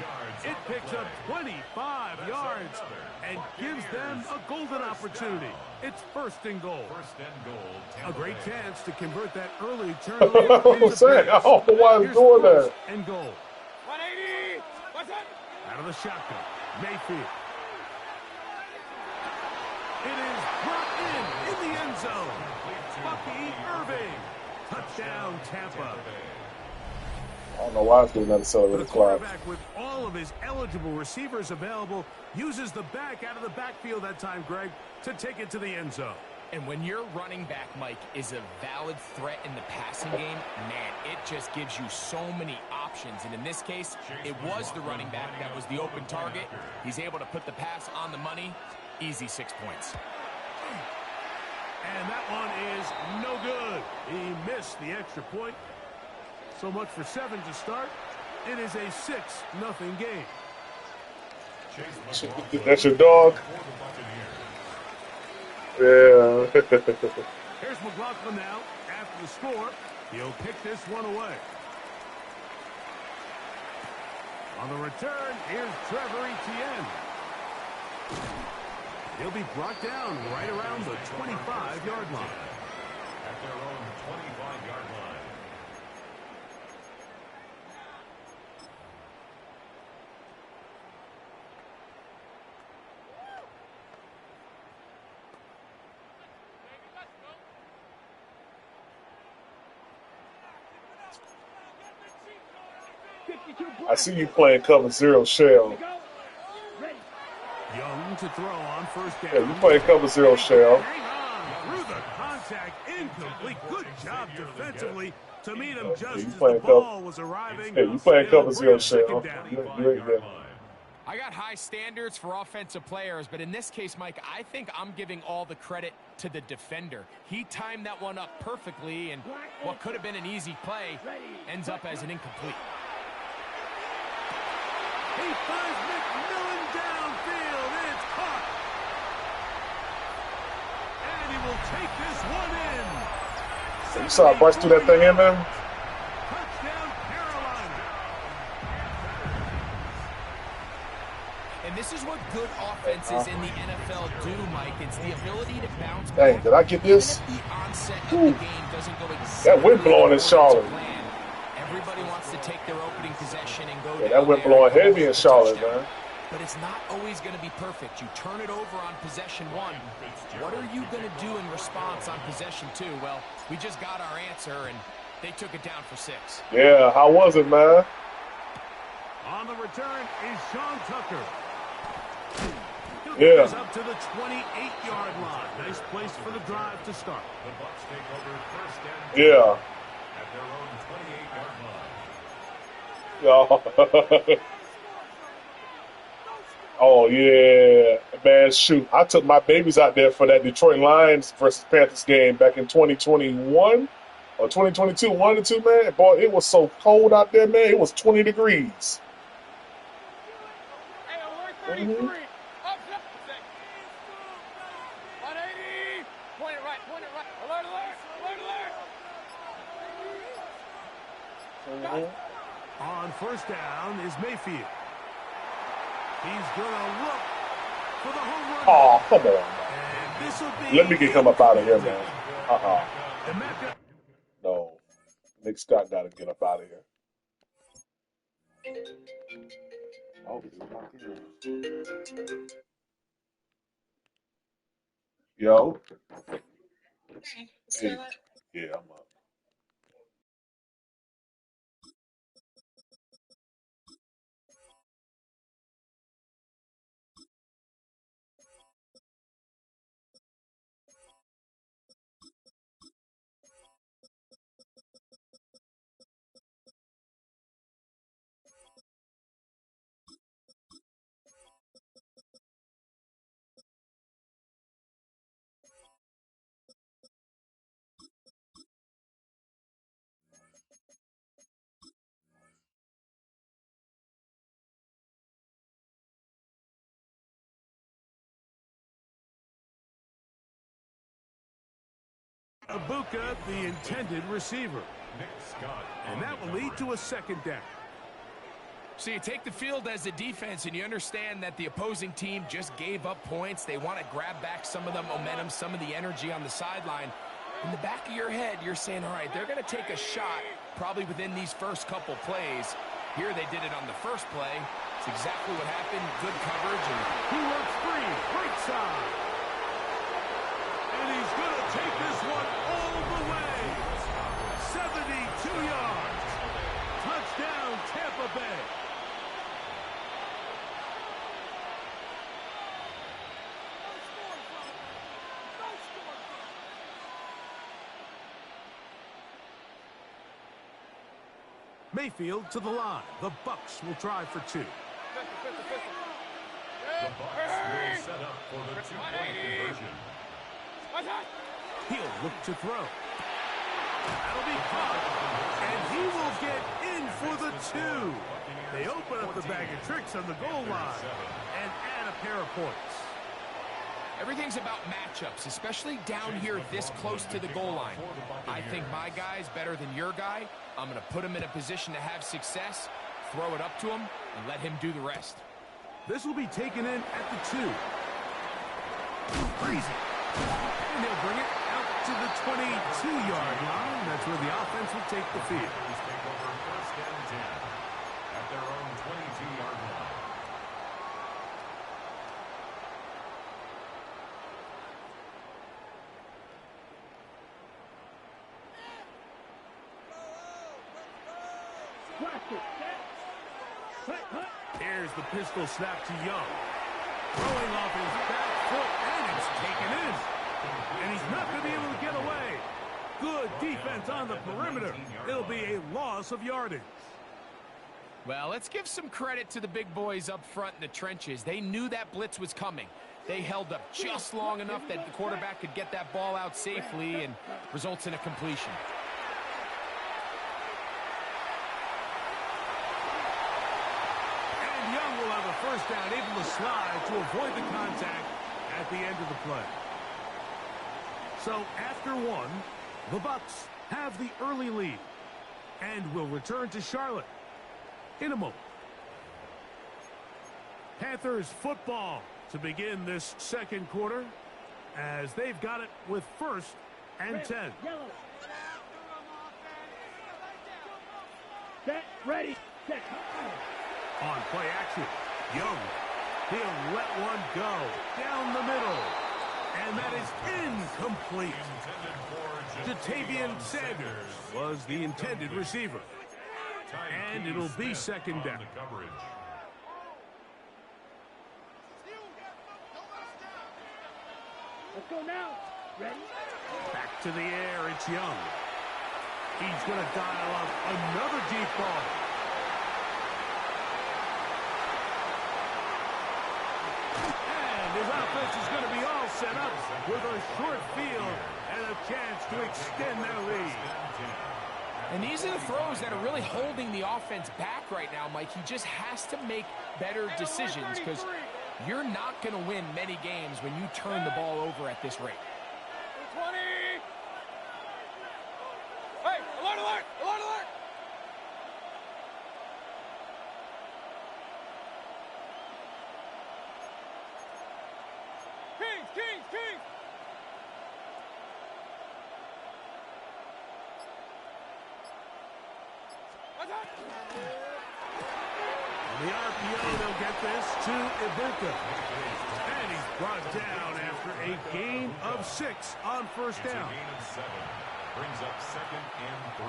It picks up 25 yards and gives them a golden opportunity. It's first and goal. A great chance to convert that early turnover. I'm saying, I don't know why it's doing that. And goal. 180. What's that? Out of the shotgun. Mayfield. It is brought in the end zone. Bucky Irving. Touchdown, Tampa. I don't know why it's doing that accelerated The clock. quarterback, with all of his eligible receivers available, uses the back out of the backfield that time, Greg, to take it to the end zone. And when your running back, Mike, is a valid threat in the passing game, man, it just gives you so many options. And in this case, it was the running back that was the open target. He's able to put the pass on the money. Easy 6 points. And that one is no good. He missed the extra point. So much for 7 to start. It is a 6-0 game. That's your dog? Yeah. Here's McLaughlin now. After the score, he'll pick this one away. On the return, here's Trevor Etienne. He'll be brought down right around the 25-yard line. At their own 25-yard line. I see you playing cover 0 shell. Young to throw on first down. Yeah, you playing cover 0 shell. Hang on. Through the contact, incomplete. Good job defensively to meet him just as the playing ball was arriving. Yeah, you playing cover 0 shell. You ain't there. I got high standards for offensive players, but in this case, Mike, I think I'm giving all the credit to the defender. He timed that one up perfectly, and what could have been an easy play ends up as an incomplete. He finds McMillan downfield, and it's caught. And he will take this one in. You saw Bryce do that thing in, man? Touchdown, Carolina. And this is what good offenses in the NFL do, Mike. It's the ability to bounce back. Dang, did I get this? Even if the onset of the game doesn't go exactly That wind blowing in Charlotte. Everybody wants to take their opening possession and go Yeah, that wind blowing heavy in Charlotte, man. But it's not always going to be perfect. You turn it over on possession 1. What are you going to do in response on possession 2? Well, we just got our answer, and they took it down for 6. Yeah, how was it, man? On the return is Sean Tucker. Yeah. Up to the 28-yard line. Nice place for the drive to start. The Bucs take over first and goal Yeah. at their own 28-yard line. Oh, yeah. Man, shoot. I took my babies out there for that Detroit Lions versus Panthers game back in 2021 or 2022, 1 or 2, man. Boy, it was so cold out there, man. It was 20 degrees. Mm-hmm. On first down is Mayfield. He's going to look for the home run. Oh, come on, man. And this will be Let me get him up out of here, man. No. Nick Scott got to get up out of here. Oh, yo. Hey. Yeah, I'm up. Ibuka, the intended receiver. And that will lead to a second down. So you take the field as a defense, and you understand that the opposing team just gave up points. They want to grab back some of the momentum, some of the energy on the sideline. In the back of your head, you're saying, all right, they're going to take a shot probably within these first couple plays. Here they did it on the first play. It's exactly what happened. Good coverage. And he works free. Right side. And he's going to take this one all the way. 72 yards. Touchdown, Tampa Bay. Mayfield to the line. The Bucs will try for two. The Bucs will set up for the two-point conversion. He'll look to throw. That'll be caught. And he will get in for the two. They open up the bag of tricks on the goal line and add a pair of points. Everything's about matchups, especially down here this close to the goal line. I think my guy's better than your guy. I'm going to put him in a position to have success, throw it up to him, and let him do the rest. This will be taken in at the 2. Crazy. And they'll bring it out to the 22-yard line. That's where the offense will take the field. Take over first and 10 at their own 22-yard line. Here's the pistol snap to Young. Throwing off his back foot, and it's taken in. And he's not going to be able to get away. Good defense on the perimeter. It'll be a loss of yardage. Well, let's give some credit to the big boys up front in the trenches. They knew that blitz was coming. They held up just long enough that the quarterback could get that ball out safely and results in a completion. Young will have a first down, able to slide to avoid the contact at the end of the play. So after one, the Bucs have the early lead and will return to Charlotte in a moment. Panthers football to begin this second quarter as they've got it with first and 10. Set, ready, set. On play action, Young. He'll let one go down the middle. And that is incomplete. Jatavian Sanders was the intended receiver. And it'll be second down. Let's go now. Ready? Back to the air, it's Young. He's going to dial up another deep ball. His offense is going to be all set up with a short field and a chance to extend their lead. And these are the throws that are really holding the offense back right now, Mike. He just has to make better decisions because you're not going to win many games when you turn the ball over at this rate. 20. Hey, alert, alert, alert, alert. The RPO, they'll get this to Ibuka. And he's brought down after a gain of 6 on first down. It's a gain of 7. Brings up 2nd and 3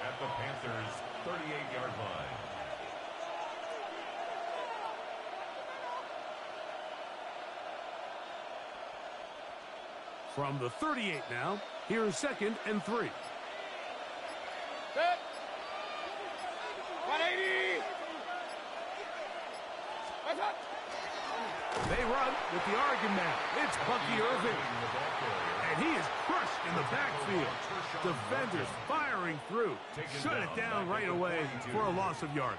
at the Panthers' 38-yard line. From the 38 now, here's 2nd and 3. Set. 180. They run with the argument. It's Bucky Irving. And he is crushed in the backfield. Defenders firing through. Shut it down right away for a loss of yardage.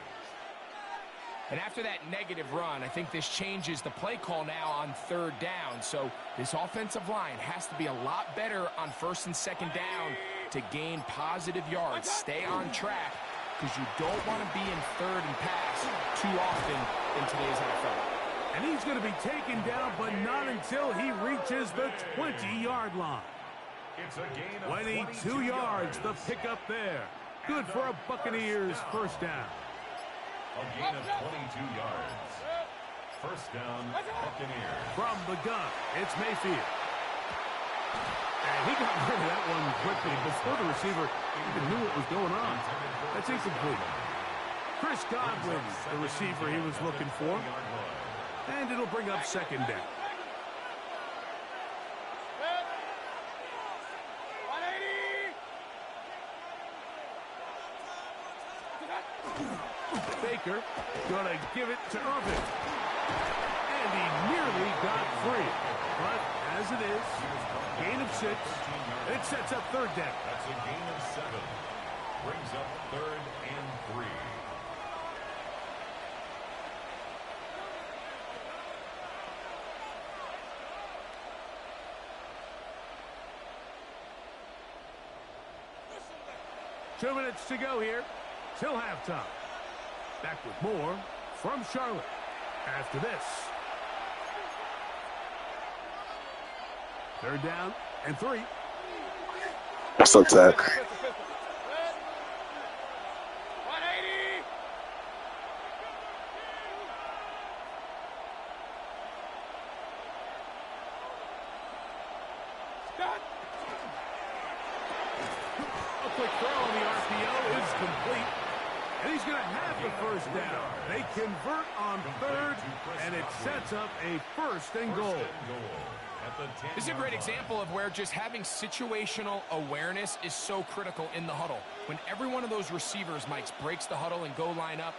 And after that negative run, I think this changes the play call now on 3rd down. So this offensive line has to be a lot better on 1st and 2nd down to gain positive yards. Stay on track because you don't want to be in 3rd and pass too often in today's NFL. And he's going to be taken down, but not until he reaches the 20-yard line. It's a gain of 22 yards, the pickup there. Good for a Buccaneers first down. A gain of 22 yards. First down, Buccaneers. From the gun, it's Mayfield. And he got rid of that one quickly before the receiver even knew what was going on. That's incomplete. Chris Godwin, the receiver he was looking for. And it'll bring up 2nd down. Baker gonna give it to Irving. And he nearly got free. But as it is, gain of 6. It sets up 3rd down. That's a gain of 7. Brings up 3rd and 3. Two minutes to go here till halftime. Back with more from Charlotte after this. 3rd down and 3. What's up, Zach? 180. Stop. A quick throw on the RPO is complete. And he's going to have the first down. They convert on 3rd, and it sets up a 1st and goal. This is a great example of where just having situational awareness is so critical in the huddle. When every one of those receivers, Mike, breaks the huddle and go line up,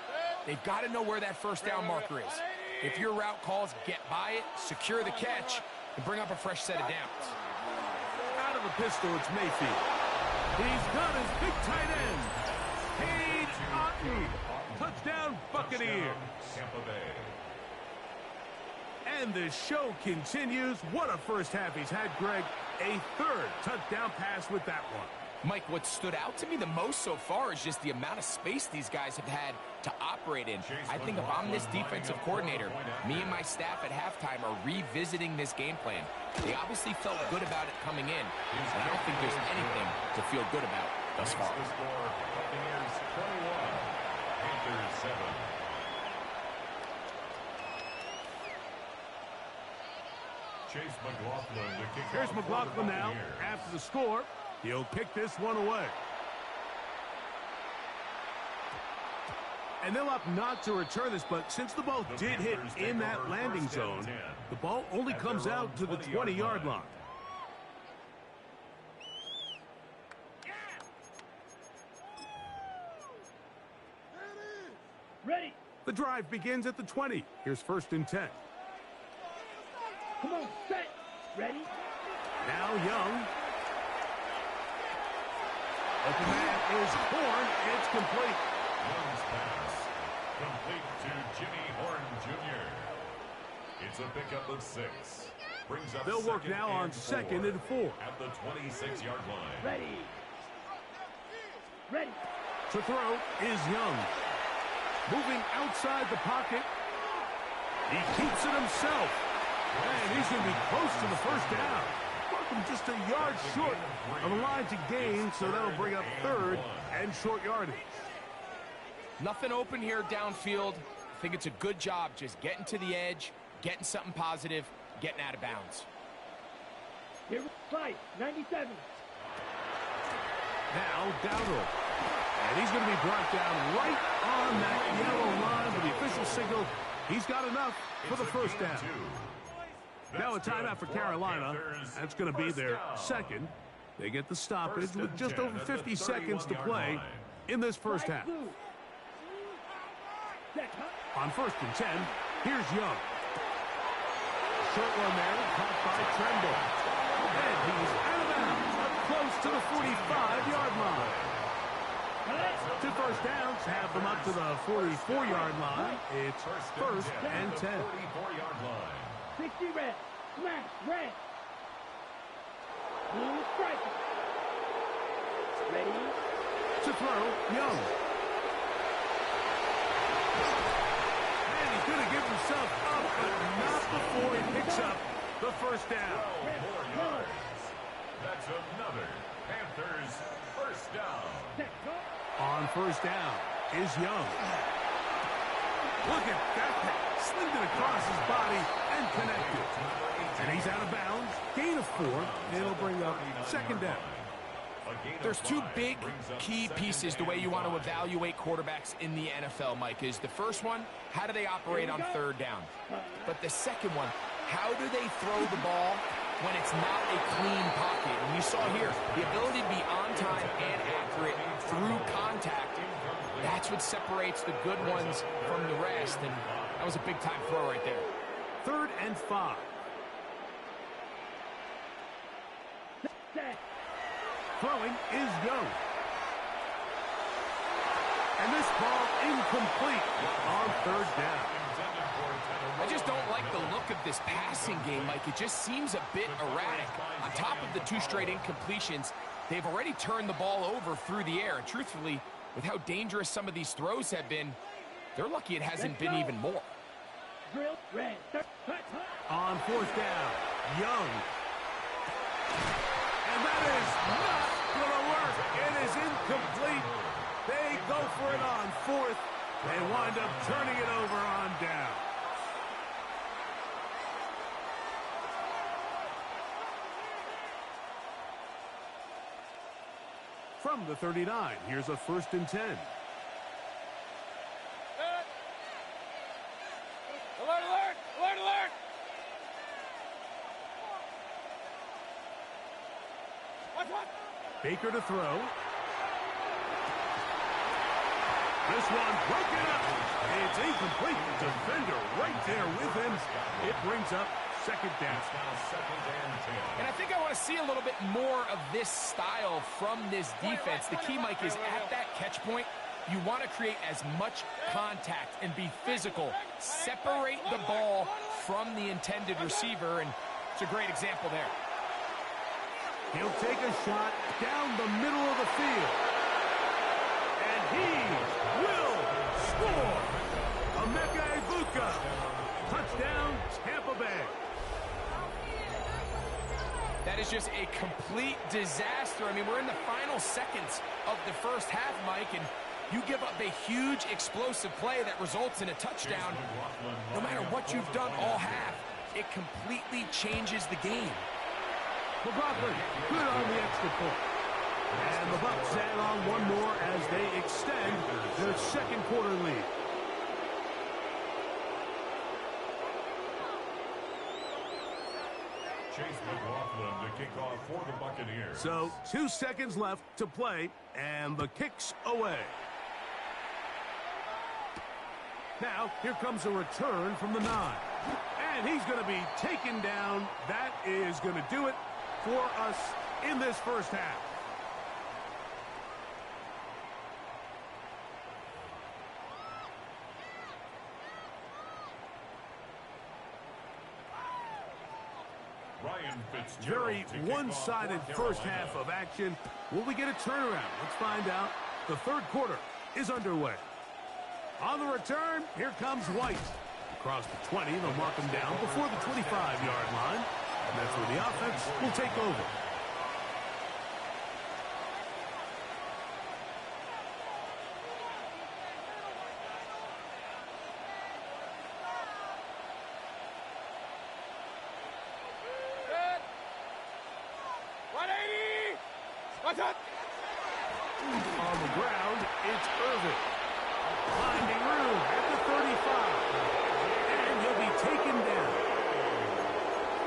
they've got to know where that first down marker is. If your route calls, get by it, secure the catch, and bring up a fresh set of downs. Out of the pistol, it's Mayfield. He's got his big tight end. Touchdown, Buccaneers. And the show continues. What a first half he's had, Greg. A 3rd touchdown pass with that one. Mike, what stood out to me the most so far is just the amount of space these guys have had to operate in. I think if I'm this defensive coordinator, me and my staff at halftime are revisiting this game plan. They obviously felt good about it coming in, and I don't think there's anything to feel good about thus far. Buccaneers 21, Panthers 7. Chase McLaughlin to kick Here's off McLaughlin for the now Buccaneers. after the score. He'll kick this one away. And they'll opt not to return this, but since the ball did hit in that landing zone, the ball only comes out to the 20-yard line. Ready. The drive begins at the 20. Here's 1st and 10. Come on, set. Ready. Now Young. Open man is Horn. It's complete. Young's pass complete to Jimmy Horn Jr. It's a pickup of 6. Brings up They'll work now on 2nd and 4. at the 26-yard line. Ready. Ready. To throw is Young. Moving outside the pocket. He keeps it himself. And he's going to be close to the first down. Welcome just a yard short of the line to gain, so that'll bring up third and short yardage. Nothing open here downfield. I think it's a good job just getting to the edge, getting something positive, getting out of bounds. Here, fight, 97. Now, Dowdle. And he's going to be brought down right on that yellow line with the official signal. He's got enough for the first down. Now a timeout for Carolina. That's going to be their second. They get the stoppage with just over 50 seconds to play in this first half. On 1st and 10, here's Young. Short one there, caught by Tremble. And he's out of bounds, up close to the 45-yard line. 2 first downs have them up to the 44-yard line. It's 1st and 10. 44-yard line. 60 red, smash, red. Blue striker. Ready? To throw, Young. And he's going to give himself up, but not before he picks up the first down. 4 yards. That's another Panthers first down. On 1st down is Young. Look at that pass. Slinged it across his body and connected. And he's out of bounds. Gain of 4. It'll bring up 2nd down. There's 2 big key pieces the way you want to evaluate quarterbacks in the NFL, Mike. Is the first one, how do they operate on 3rd down? But the second one, how do they throw the ball when it's not a clean pocket? And you saw here, the ability to be on time and accurate through contact, that's what separates the good ones from the rest. And that was a big-time throw right there. 3rd and 5. Throwing is Young. And this ball incomplete on 3rd down. I just don't like the look of this passing game, Mike. It just seems a bit erratic. On top of the 2 straight incompletions, they've already turned the ball over through the air. And truthfully, with how dangerous some of these throws have been, they're lucky it hasn't been even more. On 4th down, Young. And that is not going to work. It is incomplete. They go for it on 4th. They wind up turning it over on down. From the 39, here's a 1st and 10. Alert, alert, alert, alert. What? Baker to throw. This one broken up. It's incomplete. Defender right there with him. It brings up 2nd down. And I think I want to see a little bit more of this style from this defense. The key, Mike, is at that catch point, you want to create as much contact and be physical. Separate the ball from the intended receiver, and it's a great example there. He'll take a shot down the middle of the field. And he will score. Emeka Egbuka. Touchdown, Tampa Bay. That is just a complete disaster. I mean, we're in the final seconds of the first half, Mike, and you give up a huge explosive play that results in a touchdown. No matter what you've done all half, it completely changes the game. McLaughlin, good on the extra point. And the Bucs add on one more as they extend their 2nd quarter lead. Chase McLaughlin to kick off for the Buccaneers. So 2 seconds left to play, and the kick's away. Now, here comes a return from the 9. And he's going to be taken down. That is going to do it for us in this first half. Very one-sided first half of action. Will we get a turnaround? Let's find out. The 3rd quarter is underway. On the return, here comes White. Across the 20, they'll mark him down before the 25-yard line. And that's where the offense will take over. On the ground, it's Irvin. Finding room at the 35. And he'll be taken down.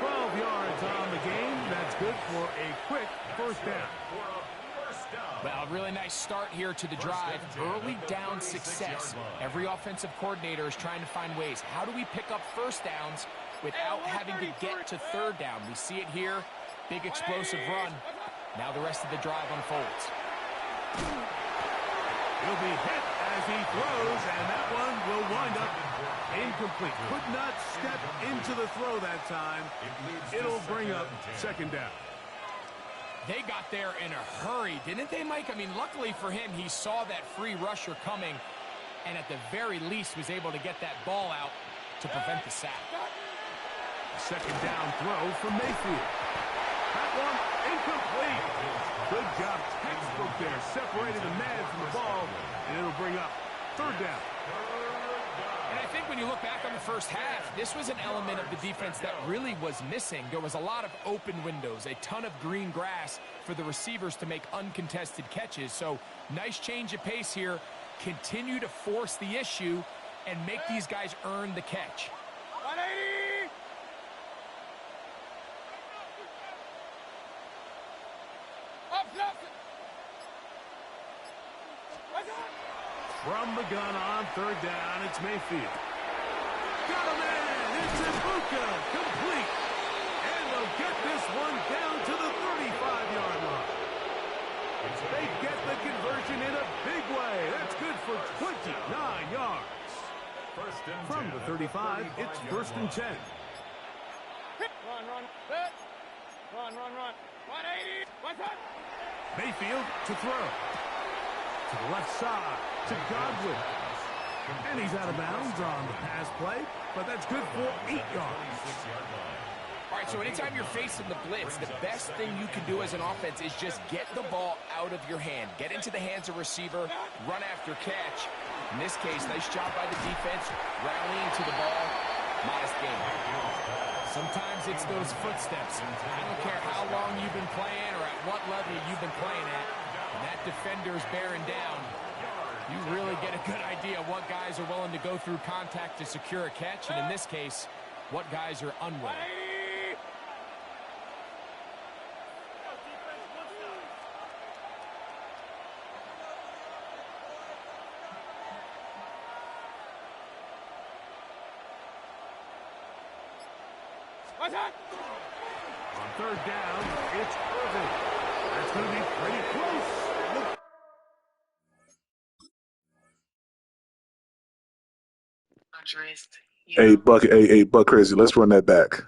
12 yards on the game. That's good for a quick first down. Well, a really nice start here to the drive. Early down success. Every offensive coordinator is trying to find ways. How do we pick up first downs without having to get to third down? We see it here. Big explosive run. Now the rest of the drive unfolds. He'll be hit as he throws, and that one will wind up incomplete. Could not step into the throw that time. It'll bring up second down. They got there in a hurry, didn't they, Mike? I mean, luckily for him, he saw that free rusher coming, and at the very least was able to get that ball out to prevent the sack. Second down throw for Mayfield. That one incomplete. Good job, textbook there, separating the man from the ball, and it'll bring up third down. And I think when you look back on the first half, this was an element of the defense that really was missing. There was a lot of open windows, a ton of green grass for the receivers to make uncontested catches. So nice change of pace here. Continue to force the issue and make these guys earn the catch. 180! From the gun on third down, it's Mayfield. Got him in! It's Ibuka! Complete! And they'll get this one down to the 35-yard line. They get the conversion in a big way. That's good for 29 yards. From the 35, it's first and 10. Run. Run. 180! What's up? Mayfield to throw. To the left side, to Godwin. And he's out of bounds on the pass play, but that's good for 8 yards. All right, so anytime you're facing the blitz, the best thing you can do as an offense is just get the ball out of your hand. Get into the hands of receiver, run after catch. In this case, nice job by the defense, rallying to the ball. Modest gain. Sometimes it's those footsteps. I don't care how long you've been playing or at what level you've been playing at. When that defender's bearing down, you really get a good idea of what guys are willing to go through contact to secure a catch, and in this case, what guys are unwilling. What's up? On third down, it's Irvin. That's going to be pretty close. Hey, Buck Crazy, let's run that back.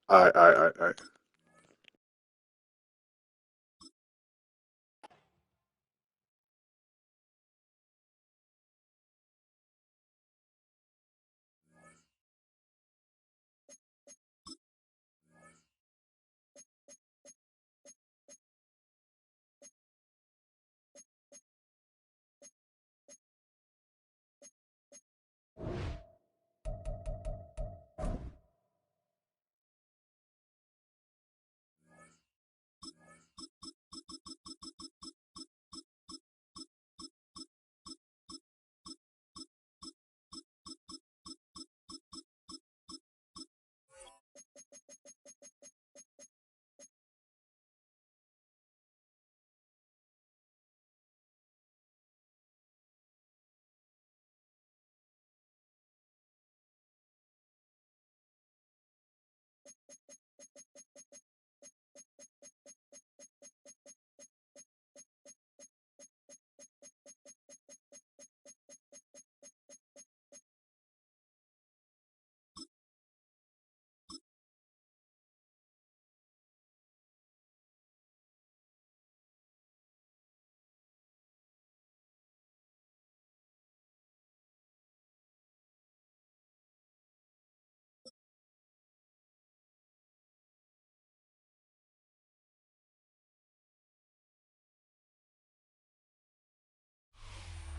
All right.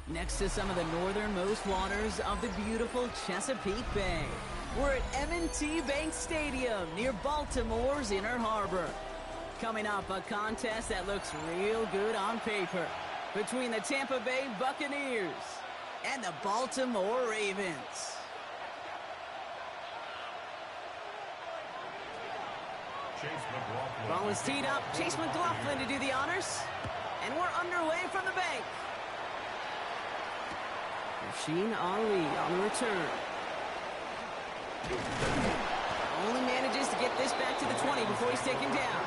Next to some of the northernmost waters of the beautiful Chesapeake Bay, we're at M&T Bank Stadium near Baltimore's Inner Harbor. Coming up, a contest that looks real good on paper between the Tampa Bay Buccaneers and the Baltimore Ravens. Ball is teed up. Chase McLaughlin to do the honors. And we're underway from the bank. Rasheen Ali on the return. Only manages to get this back to the 20 before he's taken down.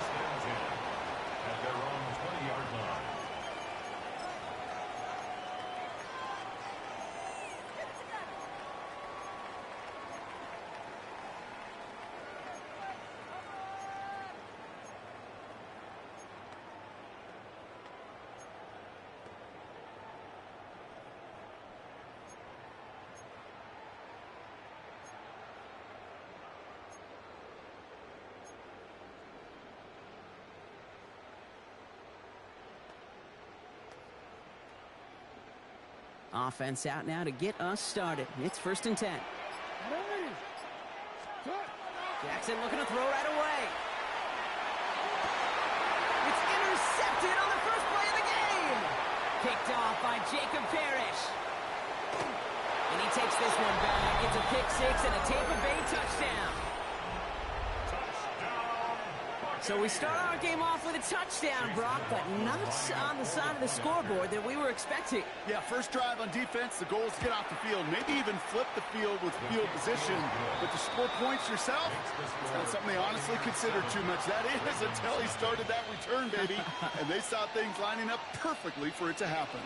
At their own 20-yard line. Offense out now to get us started. It's 1st and 10. Jackson looking to throw right away. It's intercepted on the first play of the game. Picked off by Jacob Parrish. And he takes this one back. It's a pick six and a Tampa Bay touchdown. So we start our game off with a touchdown, Brock, but not on the side of the scoreboard that we were expecting. Yeah, first drive on defense, the goal is to get off the field, maybe even flip the field with field position. But to score points yourself, it's not something they honestly consider too much. That is until he started that return, baby. And they saw things lining up perfectly for it to happen.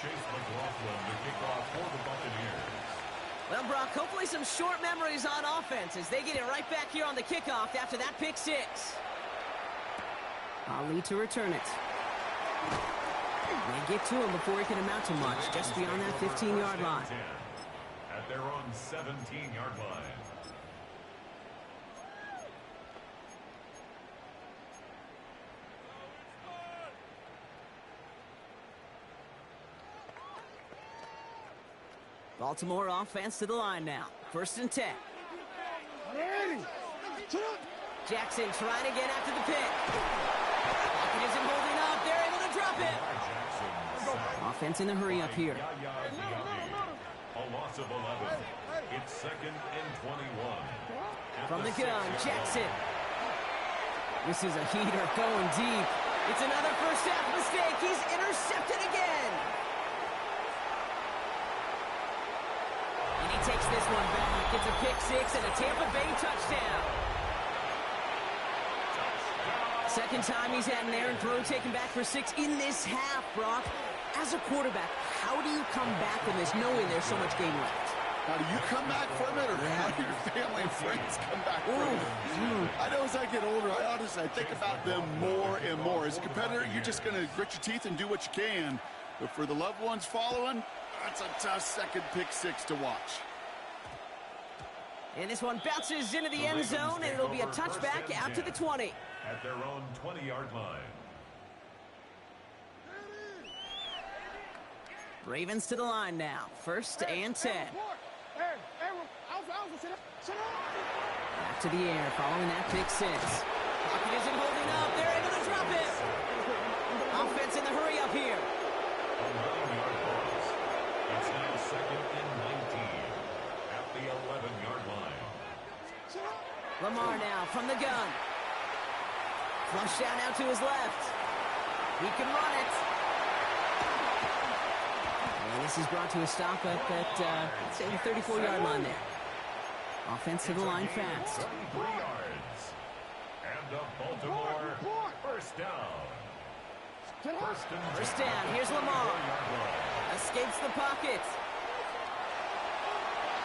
Chase McLaughlin to kick off for the Buccaneers. Well, Brock, hopefully some short memories on offense as they get it right back here on the kickoff after that pick six. Ali to return it. They get to him before he can amount to much, just beyond that 15-yard line. At their own 17-yard line. Baltimore offense to the line now. 1st and 10. Jackson trying to get after the pick. It isn't holding up. They're able to drop it. Offense in the hurry up here. A loss of 11. It's 2nd and 21. From the gun, Jackson. This is a heater going deep. It's another first half mistake. He's intercepted again. And he takes this one back. It's a pick six and a Tampa Bay touchdown. Second time he's had an errant throw taken back for 6 in this half, Brock. As a quarterback, how do you come back from this knowing there's so much game left? How do you come back from it, or how do your family and friends come back from it? I know as I get older, I think about them more and more. As a competitor, you're just going to grit your teeth and do what you can. But for the loved ones following, that's a tough second pick six to watch. And this one bounces into the end zone, and it'll be a touchback out to the 20. At their own 20-yard line. Ravens to the line now. 1st and 10. Back to the air following that pick six. Pocket isn't holding up. They're able to drop it. Offense in the hurry up here. A 9-yard loss. It's now 2nd and 19 at the 11-yard line. Lamar now from the gun. Flush down out to his left. He can run it. And this is brought to a stop at that, let's say, the 34-yard line there. Offense to the line fast. 33 yards. And the Baltimore first down. First down. Here's Lamar. Escapes the pocket.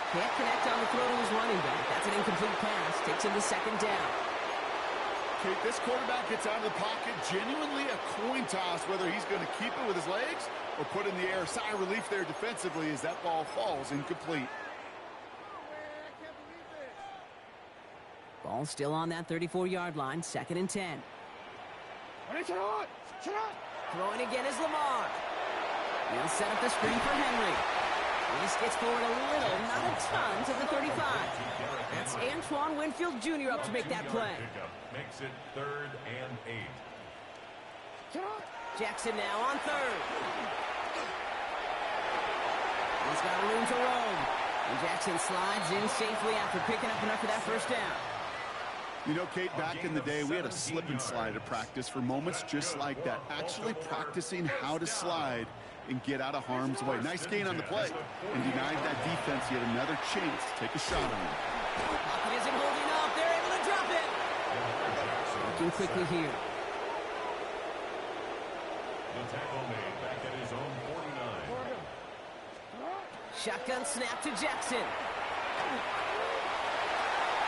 Can't connect on the throw to his running back. That's an incomplete pass. Takes him to 2nd down. Okay, this quarterback gets out of the pocket, genuinely a coin toss, whether he's going to keep it with his legs or put in the air. Sigh of relief there defensively as that ball falls incomplete. Ball still on that 34-yard line, 2nd and 10. Throwing again is Lamar. He'll set up the screen for Henry. This gets forward a little, not a ton, to the 35. That's Antoine Winfield Jr. up to make that play. Makes it 3rd and 8. Jackson now on 3rd. He's got room to roam. And Jackson slides in safely after picking up enough for that first down. You know, Kate, back in the day, we had a slip and slide at practice for moments just like that. Actually practicing how to slide and get out of harm's way. Nice gain on the play. And denied that defense yet another chance to take a shot on him. Pocket isn't holding up. They're able to drop it. Looking quickly here. The tackle made back at his own 49. Shotgun snap to Jackson.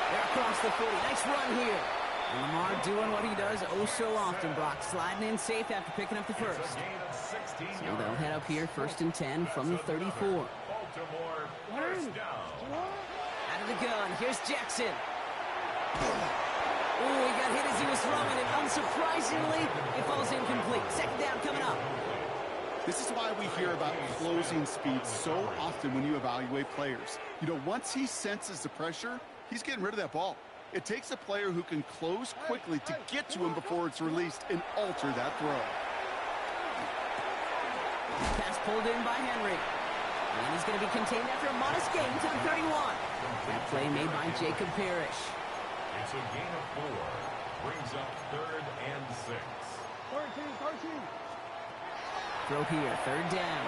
They're across the 40. Nice run here. And Lamar doing what he does oh so often, Brock. Sliding in safe after picking up the first. So they'll head up here 1st and 10 from the 34. Baltimore first down. Out of the gun. Here's Jackson. Oh, he got hit as he was throwing it. Unsurprisingly, it falls incomplete. 2nd down coming up. This is why we hear about closing speed so often when you evaluate players. You know, once he senses the pressure, he's getting rid of that ball. It takes a player who can close quickly to get to him before it's released and alter that throw. Pass pulled in by Henry. And he's going to be contained after a modest gain to the 31. That play made by Jacob Parrish. It's a gain of 4. Brings up 3rd and 6. Throw here, 3rd down.